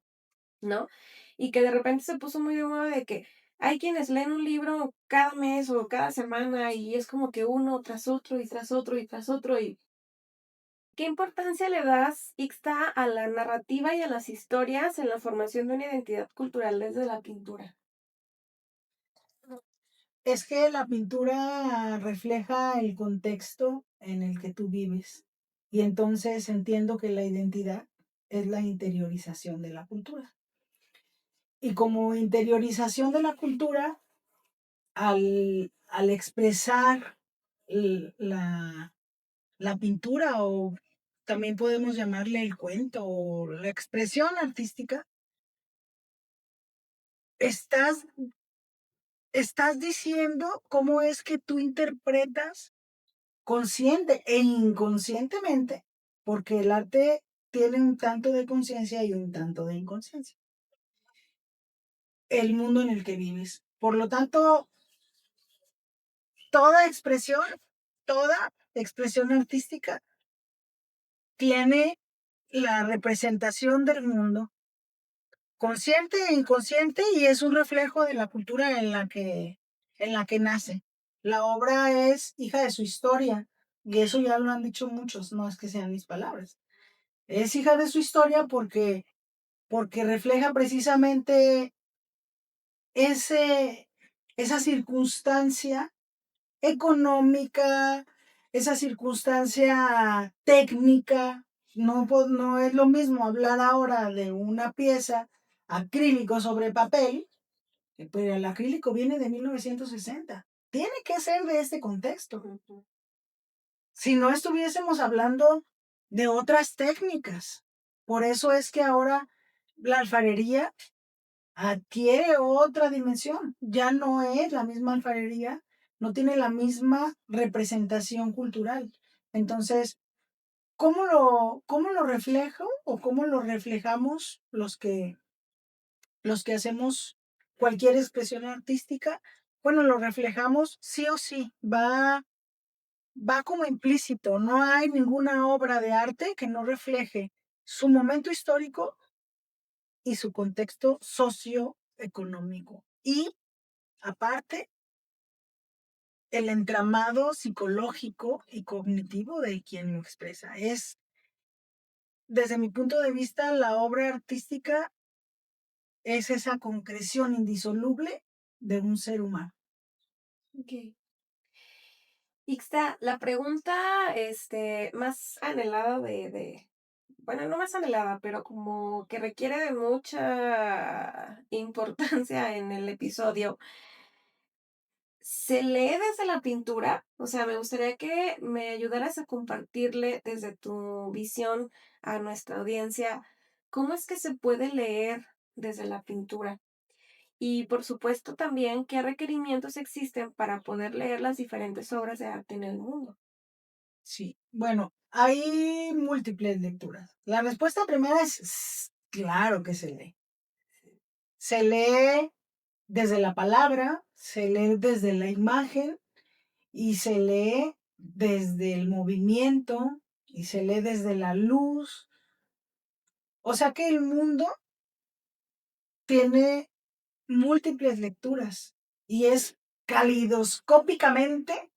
¿no? Y que de repente se puso muy de moda de que hay quienes leen un libro cada mes o cada semana y es como que uno tras otro y tras otro y tras otro y ¿Qué importancia le das, Ixta, a la narrativa y a las historias en la formación de una identidad cultural desde la pintura? Es que la pintura refleja el contexto en el que tú vives y entonces entiendo que la identidad es la interiorización de la cultura. Y como interiorización de la cultura, al expresar la, la pintura o también podemos llamarle el cuento o la expresión artística, estás, estás diciendo cómo es que tú interpretas consciente e inconscientemente, porque el arte tiene un tanto de conciencia y un tanto de inconsciencia, el mundo en el que vives. Por lo tanto, toda toda expresión artística tiene la representación del mundo, consciente e inconsciente, y es un reflejo de la cultura en la que nace. La obra es hija de su historia, y eso ya lo han dicho muchos, no es que sean mis palabras. Es hija de su historia porque refleja precisamente ese, esa circunstancia económica, esa circunstancia técnica. No, no es lo mismo hablar ahora de una pieza acrílico sobre papel, pero el acrílico viene de 1960. Tiene que ser de este contexto. Si no estuviésemos hablando de otras técnicas. Por eso es que ahora la alfarería adquiere otra dimensión. Ya no es la misma alfarería, no tiene la misma representación cultural. Entonces, cómo lo reflejo o cómo lo reflejamos los que hacemos cualquier expresión artística? Bueno, lo reflejamos sí o sí, va como implícito. No hay ninguna obra de arte que no refleje su momento histórico y su contexto socioeconómico. Y aparte, el entramado psicológico y cognitivo de quien lo expresa. Es, desde mi punto de vista, la obra artística es esa concreción indisoluble de un ser humano. Ok. Ixta, la pregunta, más anhelada bueno, no más anhelada, pero como que requiere de mucha importancia en el episodio. ¿Se lee desde la pintura? O sea, me gustaría que me ayudaras a compartirle desde tu visión a nuestra audiencia, ¿cómo es que se puede leer desde la pintura? Y por supuesto también, ¿qué requerimientos existen para poder leer las diferentes obras de arte en el mundo? Sí, bueno, hay múltiples lecturas. La respuesta primera es claro que se lee. Se lee desde la palabra, se lee desde la imagen y se lee desde el movimiento y se lee desde la luz. O sea que el mundo tiene múltiples lecturas y es calidoscópicamente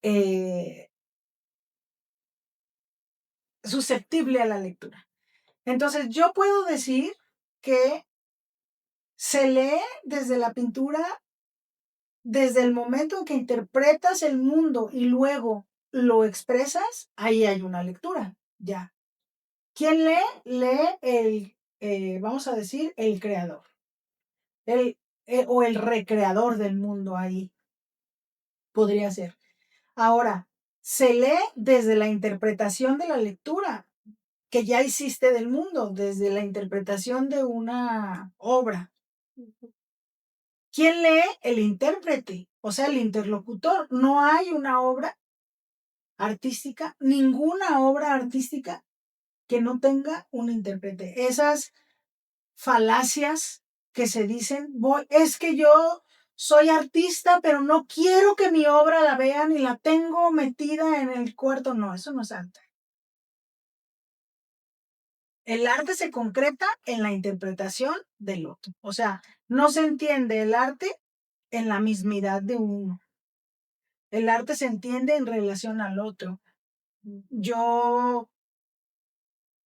eh, susceptible a la lectura. Entonces yo puedo decir que se lee desde la pintura desde el momento en que interpretas el mundo y luego lo expresas, ahí hay una lectura, ya. ¿Quién lee? Lee vamos a decir, el creador, el, o el recreador del mundo ahí, podría ser. Ahora, se lee desde la interpretación de la lectura que ya hiciste del mundo, desde la interpretación de una obra. ¿Quién lee? El intérprete, o sea, el interlocutor. No hay una obra artística, ninguna obra artística que no tenga un intérprete. Esas falacias que se dicen, es que yo soy artista, pero no quiero que mi obra la vean y la tengo metida en el cuarto. No, eso no es arte. El arte se concreta en la interpretación del otro. O sea, no se entiende el arte en la mismidad de uno. El arte se entiende en relación al otro. yo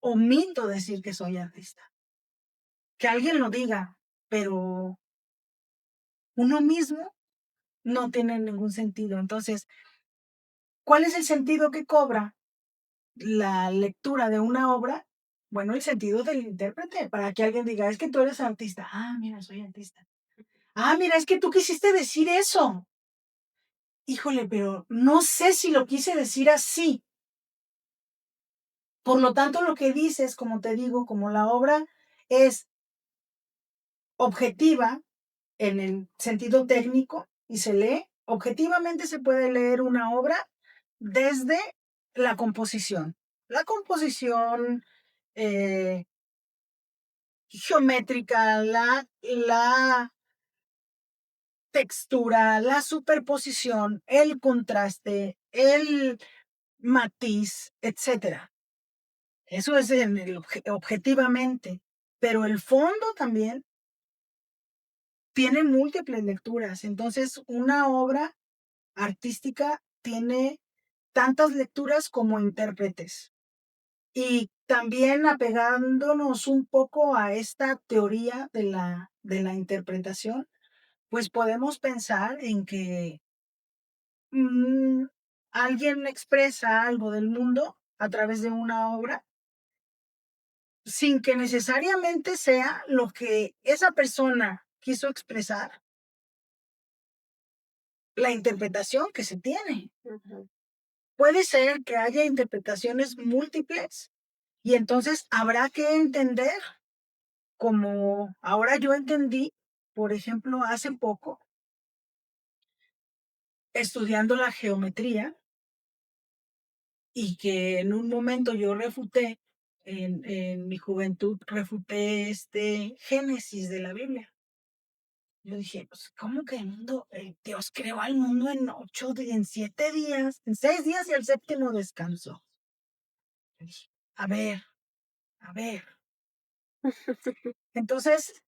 omito decir que soy artista. Que alguien lo diga, pero uno mismo no tiene ningún sentido. Entonces, ¿cuál es el sentido que cobra la lectura de una obra? Bueno, el sentido del intérprete, para que alguien diga, es que tú eres artista. Ah, mira, soy artista. Ah, mira, es que tú quisiste decir eso. Híjole, pero no sé si lo quise decir así. Por lo tanto, lo que dices, como te digo, como la obra es objetiva en el sentido técnico y se lee, objetivamente se puede leer una obra desde la composición. La composición eh, geométrica, la textura, la superposición, el contraste, el matiz, etcétera. Eso es en el objetivamente, pero el fondo también tiene múltiples lecturas. Entonces, una obra artística tiene tantas lecturas como intérpretes. Y también apegándonos un poco a esta teoría de la interpretación, pues podemos pensar en que mm, alguien expresa algo del mundo a través de una obra sin que necesariamente sea lo que esa persona quiso expresar, la interpretación que se tiene. Ujú. Puede ser que haya interpretaciones múltiples y entonces habrá que entender, como ahora yo entendí, por ejemplo, hace poco, estudiando la geometría, y que en un momento yo refuté, en mi juventud, refuté este Génesis de la Biblia. Yo dije, pues, ¿cómo que el mundo, Dios creó al mundo en 7 días, en 6 días y el séptimo descansó? Yo dije, a ver, a ver. Entonces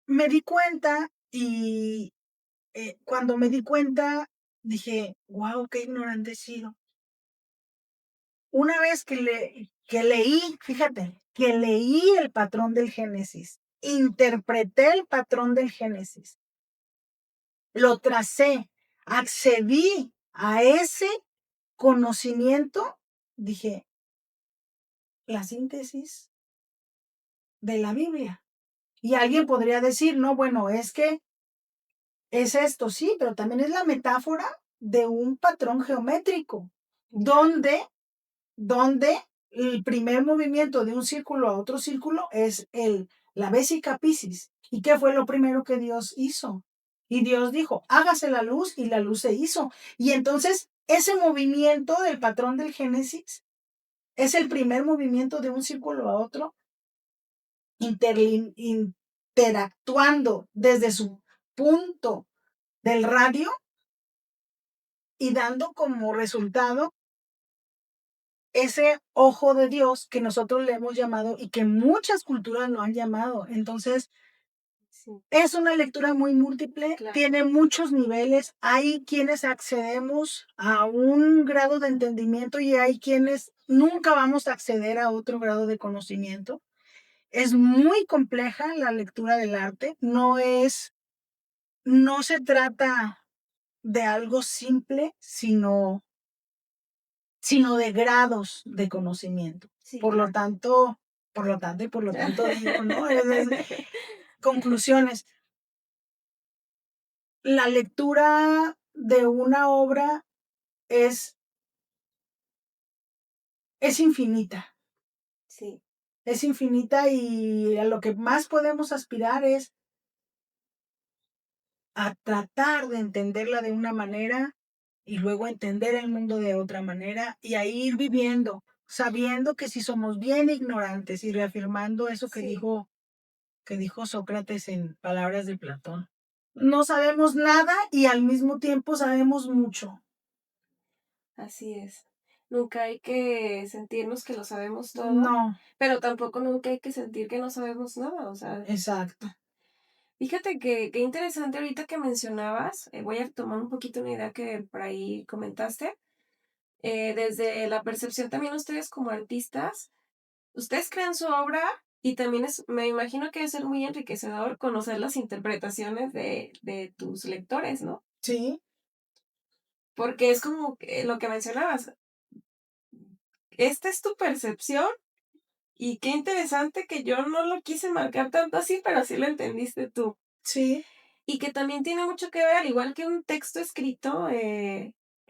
me di cuenta y cuando me di cuenta dije, wow, qué ignorante he sido. Una vez que leí, fíjate, que leí el patrón del Génesis, interpreté el patrón del Génesis, lo tracé, accedí a ese conocimiento, dije, la síntesis de la Biblia. Y alguien podría decir, no, bueno, es que es esto, sí, pero también es la metáfora de un patrón geométrico, donde el primer movimiento de un círculo a otro círculo es la Vesica Piscis. ¿Y qué fue lo primero que Dios hizo? Y Dios dijo, hágase la luz y la luz se hizo. Y entonces ese movimiento del patrón del Génesis es el primer movimiento de un círculo a otro, interactuando desde su punto del radio y dando como resultado ese ojo de Dios que nosotros le hemos llamado y que muchas culturas lo han llamado. Entonces, Sí, es una lectura muy múltiple, claro. tiene muchos niveles. Hay quienes accedemos a un grado de entendimiento y hay quienes nunca vamos a acceder a otro grado de conocimiento. Es muy compleja la lectura del arte, no se trata de algo simple, sino de grados de conocimiento. Sí, Por lo claro. tanto, y por lo tanto digo, ¿no? Conclusiones. La lectura de una obra es, es infinita, Sí, es infinita y a lo que más podemos aspirar es a tratar de entenderla de una manera y luego entender el mundo de otra manera y a ir viviendo, sabiendo que si somos bien ignorantes y reafirmando eso sí, que dijo Sócrates en palabras de Platón. No sabemos nada y al mismo tiempo sabemos mucho. así es. Nunca hay que sentirnos que lo sabemos todo, No, pero tampoco nunca hay que sentir que no sabemos nada. O sea, exacto. fíjate que qué interesante ahorita que mencionabas, voy a tomar un poquito una idea que por ahí comentaste. desde la percepción también ustedes como artistas, ustedes crean su obra y también me imagino que debe ser muy enriquecedor conocer las interpretaciones de tus lectores, ¿no? Sí, Porque es como lo que mencionabas, esta es tu percepción y qué interesante que yo no lo quise marcar tanto así, pero sí lo entendiste tú. sí, Y que también tiene mucho que ver, al igual que un texto escrito,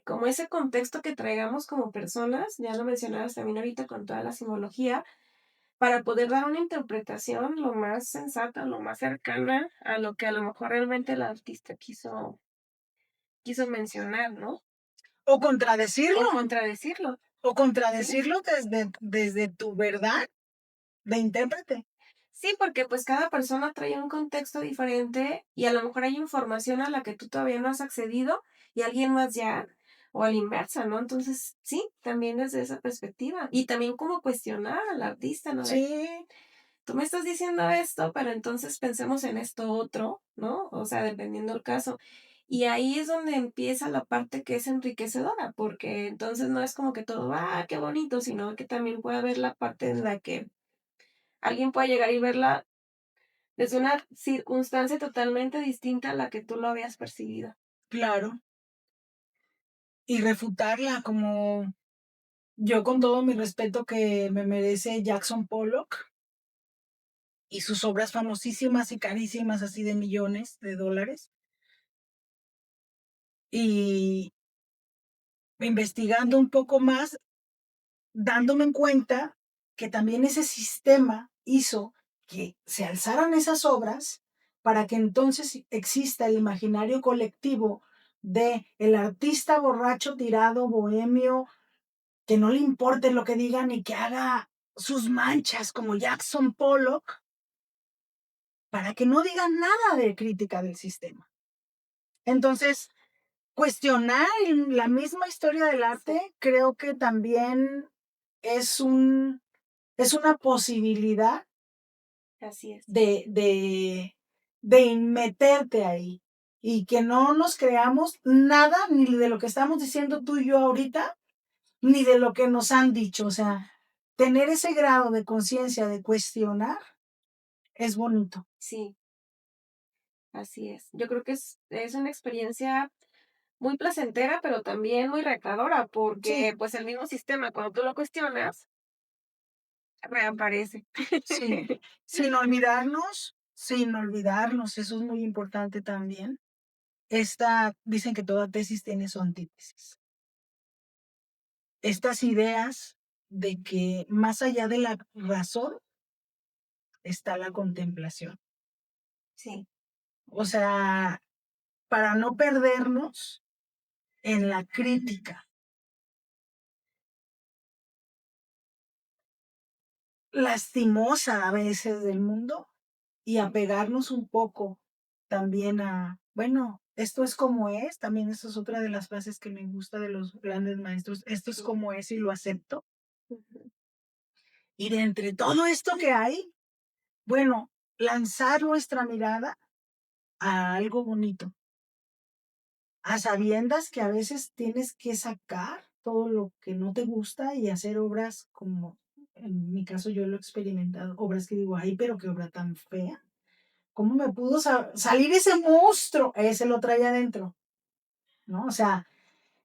como ese contexto que traigamos como personas, ya lo mencionabas también ahorita con toda la simbología, para poder dar una interpretación lo más sensata, lo más cercana a lo que a lo mejor realmente el artista quiso mencionar, ¿no? o contradecirlo, O contradecirlo, o ¿sí? contradecirlo desde tu verdad de intérprete. Sí, porque pues cada persona trae un contexto diferente y a lo mejor hay información a la que tú todavía no has accedido y alguien más ya, o a la inversa, ¿no? Entonces, sí, también desde esa perspectiva. Y también como cuestionar al artista, ¿no? De, Sí, tú me estás diciendo esto, pero entonces pensemos en esto otro, ¿no? O sea, dependiendo del caso. Y ahí es donde empieza la parte que es enriquecedora, porque entonces no es como que todo, ah, qué bonito, sino que también puede haber la parte en la que alguien puede llegar y verla desde una circunstancia totalmente distinta a la que tú lo habías percibido. claro. Y refutarla como yo con todo mi respeto que me merece Jackson Pollock y sus obras famosísimas y carísimas, así de millones de dólares. Y investigando un poco más, dándome en cuenta que también ese sistema hizo que se alzaran esas obras para que entonces exista el imaginario colectivo de el artista borracho, tirado, bohemio, que no le importe lo que digan y que haga sus manchas como Jackson Pollock, para que no digan nada de crítica del sistema. Entonces, cuestionar la misma historia del arte creo que también es un es una posibilidad Así es. de meterte ahí y que no nos creamos nada ni de lo que estamos diciendo tú y yo ahorita, ni de lo que nos han dicho. O sea, tener ese grado de conciencia de cuestionar es bonito. Sí, así es. Yo creo que es una experiencia muy placentera, pero también muy retadora, Sí, porque pues el mismo sistema, cuando tú lo cuestionas, reaparece. sí. Sin olvidarnos, eso es muy importante también. Dicen que toda tesis tiene su antítesis. Estas ideas de que más allá de la razón está la contemplación. Sí, O sea, para no perdernos en la crítica lastimosa a veces del mundo y apegarnos un poco también a, bueno, esto es como es, también esa es otra de las frases que me gusta de los grandes maestros, esto es sí. como es y lo acepto. Ujú. Y de entre todo esto que hay, bueno, lanzar nuestra mirada a algo bonito, a sabiendas que a veces tienes que sacar todo lo que no te gusta y hacer obras como, en mi caso yo lo he experimentado, obras que digo, ay, pero qué obra tan fea. ¿Cómo me pudo salir ese monstruo? Ese lo traía adentro, ¿no? O sea,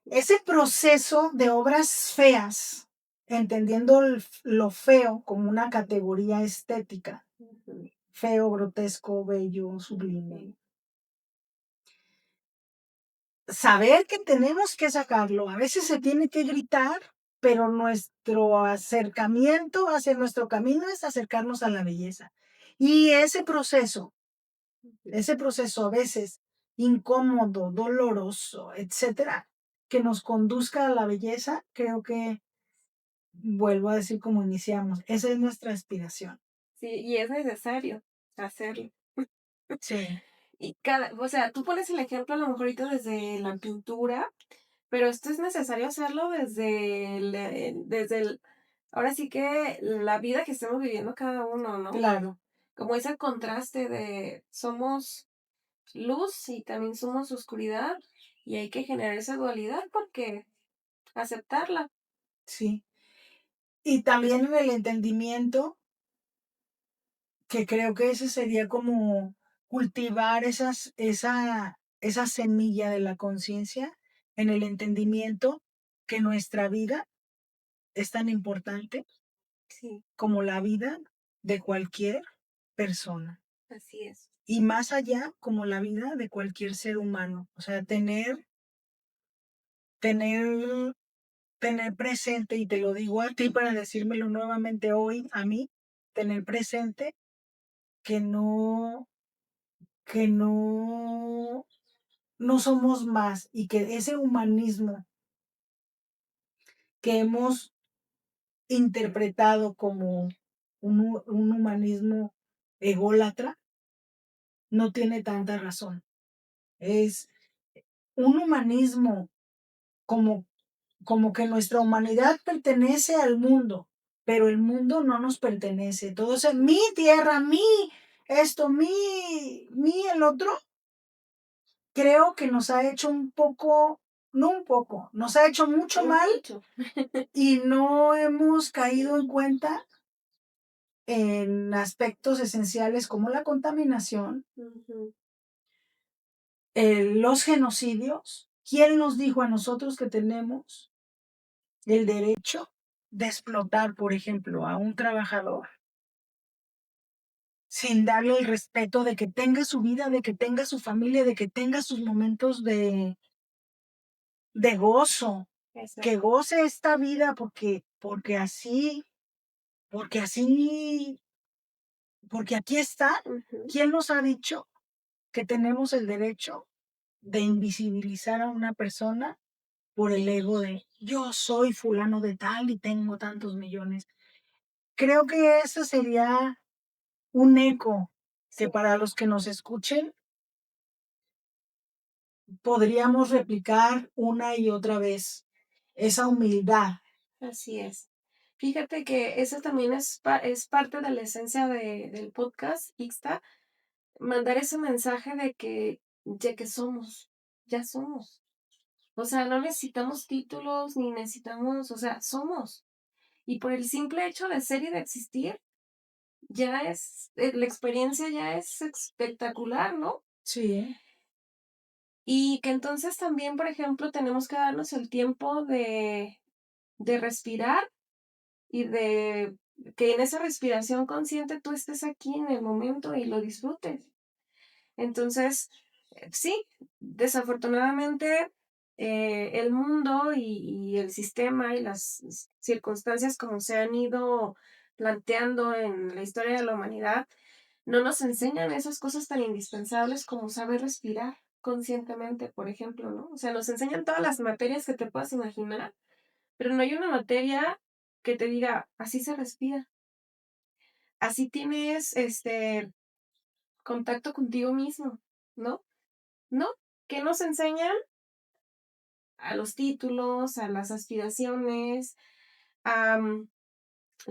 ese proceso de obras feas, entendiendo lo feo como una categoría estética, Ujú. feo, grotesco, bello, sublime. Ujú. Saber que tenemos que sacarlo, a veces se tiene que gritar, pero nuestro acercamiento hacia nuestro camino es acercarnos a la belleza. Y ese proceso a veces incómodo, doloroso, etcétera, que nos conduzca a la belleza, creo que vuelvo a decir como iniciamos, esa es nuestra aspiración. Sí, y es necesario hacerlo. Sí, Y o sea, tú pones el ejemplo a lo mejor ahorita desde la pintura, pero esto es necesario hacerlo ahora sí que la vida que estamos viviendo cada uno, ¿no? claro, Como ese contraste de somos luz y también somos oscuridad y hay que generar esa dualidad porque aceptarla. Sí. Y también en el entendimiento, que creo que ese sería como cultivar esa semilla de la conciencia, en el entendimiento que nuestra vida es tan importante Sí, como la vida de cualquier persona. así es. Y más allá, como la vida de cualquier ser humano. O sea, tener, tener presente, y te lo digo a ti para decírmelo nuevamente hoy a mí, tener presente que no, no somos más, y que ese humanismo que hemos interpretado como un humanismo ególatra no tiene tanta razón. Es un humanismo como, como que nuestra humanidad pertenece al mundo, pero el mundo no nos pertenece. Todo es mi tierra, mi esto, mi el otro. Creo que nos ha hecho un poco, no un poco, nos ha hecho mucho mal, Mucho. y no hemos caído en cuenta en aspectos esenciales como la contaminación, Ujú. los genocidios. ¿Quién nos dijo a nosotros que tenemos el derecho de explotar, por ejemplo, a un trabajador sin darle el respeto de que tenga su vida, de que tenga su familia, de que tenga sus momentos de gozo, que Exacto. goce esta vida porque así, porque aquí está? Ujú. ¿Quién nos ha dicho que tenemos el derecho de invisibilizar a una persona por el ego de yo soy fulano de tal y tengo tantos millones? Creo que eso sería un eco que Sí, para los que nos escuchen podríamos replicar una y otra vez, esa humildad. así es. Fíjate que eso también es parte de la esencia del podcast Ixta, mandar ese mensaje de que ya que somos, ya somos. O sea, no necesitamos títulos ni necesitamos, o sea, somos. Y por el simple hecho de ser y de existir, ya es, la experiencia ya es espectacular, ¿no? Sí, Y que entonces también, por ejemplo, tenemos que darnos el tiempo de respirar y de que en esa respiración consciente tú estés aquí en el momento y lo disfrutes. Entonces, sí, desafortunadamente el mundo y el sistema y las circunstancias como se han ido planteando en la historia de la humanidad no nos enseñan esas cosas tan indispensables como saber respirar conscientemente, por ejemplo, ¿no? O sea, nos enseñan todas las materias que te puedas imaginar, pero no hay una materia que te diga, así se respira, así tienes contacto contigo mismo, ¿no? No, ¿qué nos enseñan? A los títulos, a las aspiraciones, a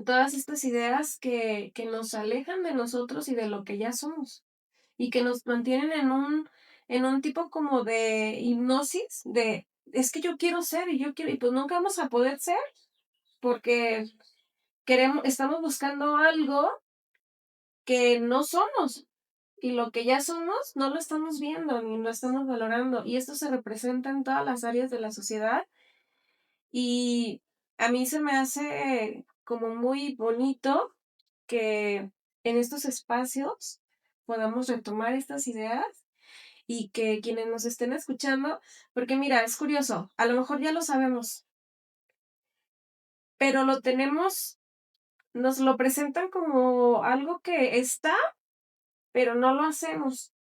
todas estas ideas que nos alejan de nosotros y de lo que ya somos y que nos mantienen en un tipo como de hipnosis, de es que yo quiero ser y yo quiero, y pues nunca vamos a poder ser porque estamos buscando algo que no somos. Y lo que ya somos no lo estamos viendo ni lo estamos valorando. Y esto se representa en todas las áreas de la sociedad. Y a mí se me hace como muy bonito que en estos espacios podamos retomar estas ideas y que quienes nos estén escuchando, porque mira, es curioso, a lo mejor ya lo sabemos, pero lo tenemos, nos lo presentan como algo que está, pero no lo hacemos.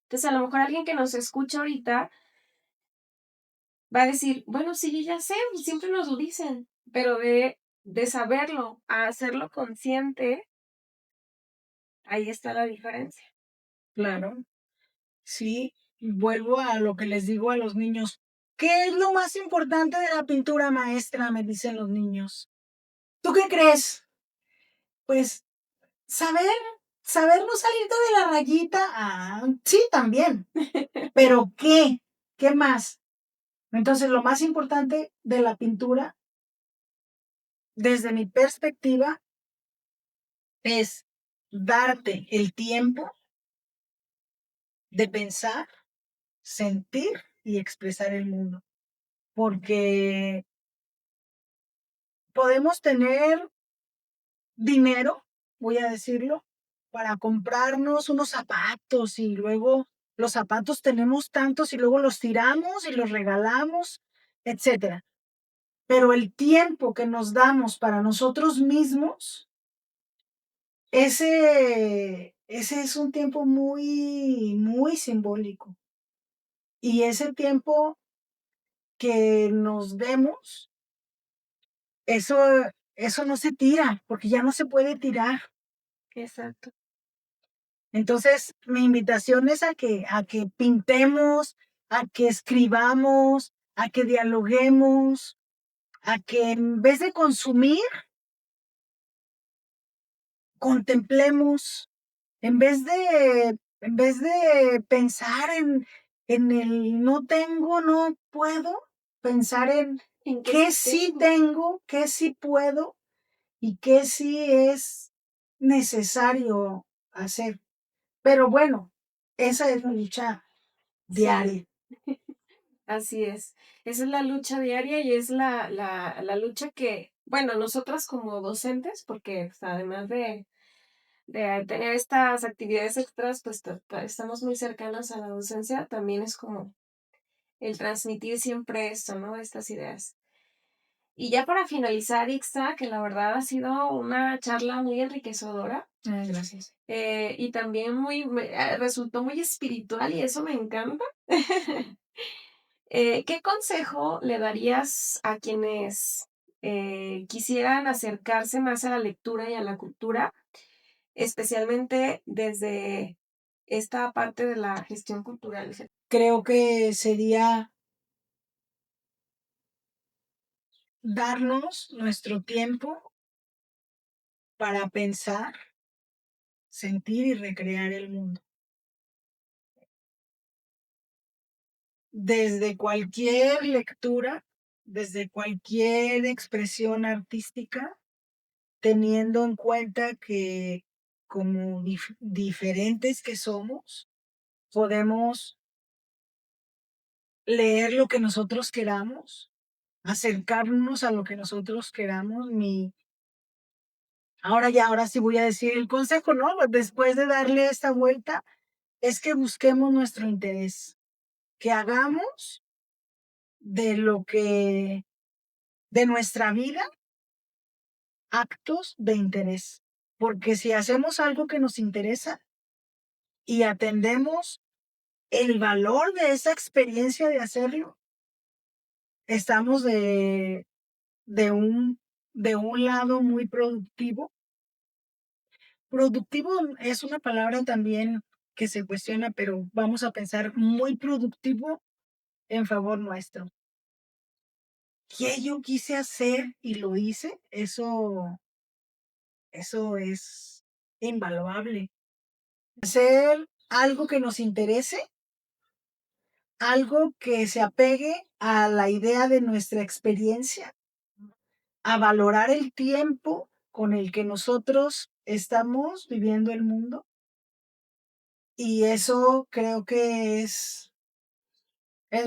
Entonces, a lo mejor alguien que nos escucha ahorita va a decir, bueno, sí, yo ya sé, pues, siempre nos lo dicen, pero de saberlo a hacerlo consciente, ahí está la diferencia. claro. Sí, vuelvo a lo que les digo a los niños. ¿Qué es lo más importante de la pintura, maestra? Me dicen los niños. ¿Tú qué crees? Pues saber, saber no salirte de la rayita. Ah, sí, también. ¿Pero qué? ¿Qué más? Entonces, lo más importante de la pintura, desde mi perspectiva, es darte el tiempo de pensar, sentir y expresar el mundo. Porque podemos tener dinero, voy a decirlo, para comprarnos unos zapatos y luego los zapatos tenemos tantos y luego los tiramos y los regalamos, etcétera. Pero el tiempo que nos damos para nosotros mismos, ese es un tiempo muy, muy simbólico. Y ese tiempo que nos demos, eso, eso no se tira, porque ya no se puede tirar. Exacto. Entonces, mi invitación es a que pintemos, a que escribamos, a que dialoguemos, a que en vez de consumir, contemplemos, en vez de pensar en el no tengo, no puedo, pensar en ¿En qué qué sí sí tengo? tengo, qué sí puedo y qué sí es necesario hacer. Pero bueno, esa es la lucha Sí, diaria. así es. Esa es la lucha diaria y es la lucha que, bueno, nosotras como docentes, porque pues, además de tener estas actividades extras, pues estamos muy cercanas a la docencia, también es como el transmitir siempre esto, ¿no? Estas ideas. Y ya para finalizar, Ixta, que la verdad ha sido una charla muy enriquecedora Gracias. y también resultó muy espiritual y eso me encanta. ¿Qué consejo le darías a quienes quisieran acercarse más a la lectura y a la cultura, especialmente desde esta parte de la gestión cultural? Creo que sería darnos nuestro tiempo para pensar, sentir y recrear el mundo. Desde cualquier lectura, desde cualquier expresión artística, teniendo en cuenta que como diferentes que somos, podemos leer lo que nosotros queramos, acercarnos a lo que nosotros queramos. Ahora sí voy a decir el consejo, ¿no? Después de darle esta vuelta, es que busquemos nuestro interés, que hagamos de lo que, de nuestra vida, actos de interés. Porque si hacemos algo que nos interesa y atendemos el valor de esa experiencia de hacerlo, estamos de de un lado muy productivo. Productivo es una palabra también que se cuestiona, pero vamos a pensar muy productivo en favor nuestro. ¿Qué yo quise hacer y lo hice? Eso es invaluable. Hacer algo que nos interese, algo que se apegue a la idea de nuestra experiencia, a valorar el tiempo con el que nosotros estamos viviendo el mundo. Y eso creo que es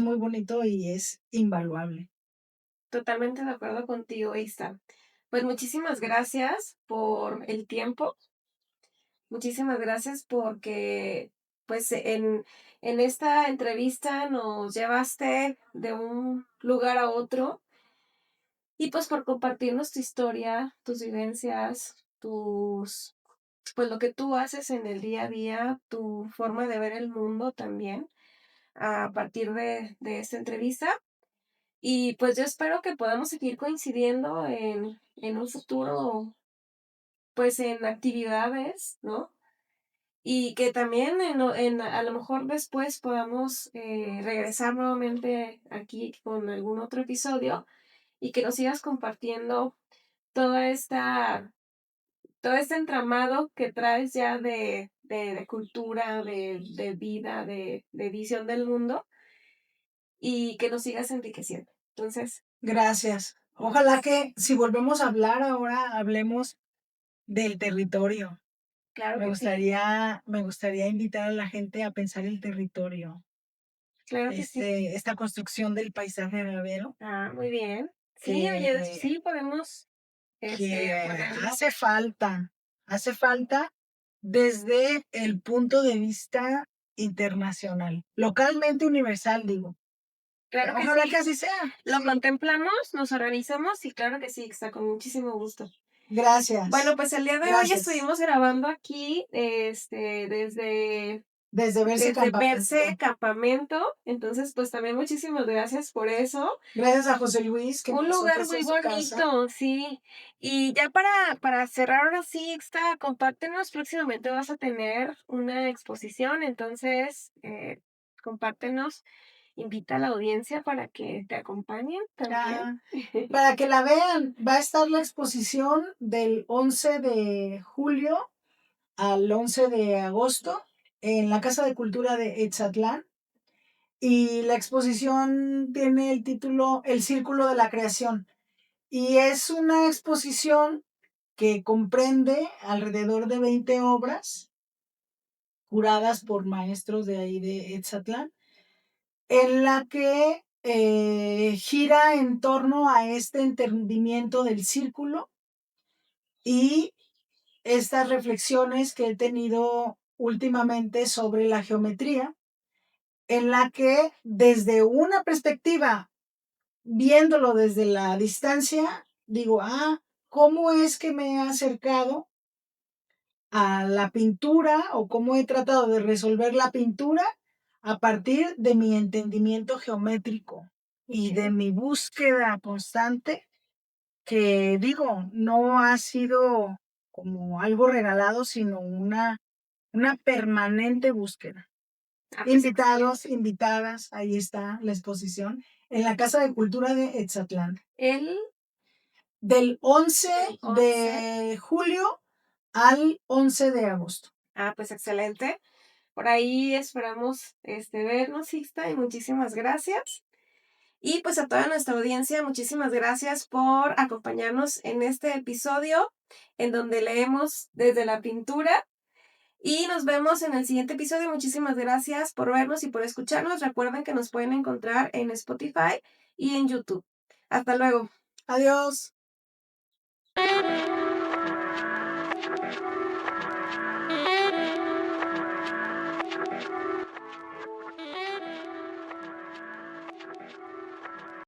muy bonito y es invaluable. Totalmente de acuerdo contigo, Ista. Pues muchísimas gracias por el tiempo. Muchísimas gracias porque, pues, en esta entrevista nos llevaste de un lugar a otro y pues por compartirnos tu historia, tus vivencias, pues lo que tú haces en el día a día, tu forma de ver el mundo también a partir de esta entrevista. Y pues yo espero que podamos seguir coincidiendo en un futuro, pues en actividades, ¿no? Y que también a lo mejor después podamos regresar nuevamente aquí con algún otro episodio y que nos sigas compartiendo toda todo este entramado que traes ya de cultura, de vida, de visión del mundo. y que nos sigas enriqueciendo. Entonces, Gracias. Ojalá que si volvemos a hablar ahora, hablemos del territorio. claro que sí, Me gustaría invitar a la gente a pensar el territorio, claro que sí. esta construcción del paisaje agravero Ah, muy bien. Sí, oye, de hecho, que sí podemos, que ponerlo. hace falta desde el punto de vista internacional, localmente universal, digo. Claro que Ojalá sí. que así sea. Lo Sí, contemplamos, nos organizamos y claro que sí, está con muchísimo gusto. Bueno, gracias, pues el día de hoy gracias. estuvimos grabando aquí, Desde Verse desde Verse Campamento. Campamento. Entonces, pues también muchísimas gracias por eso. Gracias a José Luis que Un nos lugar ofreció muy su casa. bonito, sí. Y ya para cerrar ahora sí, compártenos, próximamente vas a tener una exposición, entonces, compártenos, invita a la audiencia para que te acompañen también. Ah, para que la vean, va a estar la exposición del 11 de julio al 11 de agosto en la Casa de Cultura de Etzatlán. Y la exposición tiene el título El Círculo de la Creación. Y es una exposición que comprende alrededor de 20 obras curadas por maestros de ahí de Etzatlán, en la que gira en torno a este entendimiento del círculo y estas reflexiones que he tenido últimamente sobre la geometría, en la que desde una perspectiva, viéndolo desde la distancia, digo, ¿cómo es que me he acercado a la pintura o cómo he tratado de resolver la pintura a partir de mi entendimiento geométrico y de Ok. mi búsqueda constante, que digo, no ha sido como algo regalado, sino una permanente búsqueda. Ah, pues Invitados, excelente. invitadas, ahí está la exposición en la Casa de Cultura de Etzatlán. El, Del 11 el 11. de julio al 11 de agosto. Ah, pues excelente. Por ahí esperamos vernos, Sixta, y muchísimas gracias. Y pues a toda nuestra audiencia, muchísimas gracias por acompañarnos en este episodio en donde leemos desde la pintura. Y nos vemos en el siguiente episodio. Muchísimas gracias por vernos y por escucharnos. Recuerden que nos pueden encontrar en Spotify y en YouTube. Hasta luego. Adiós.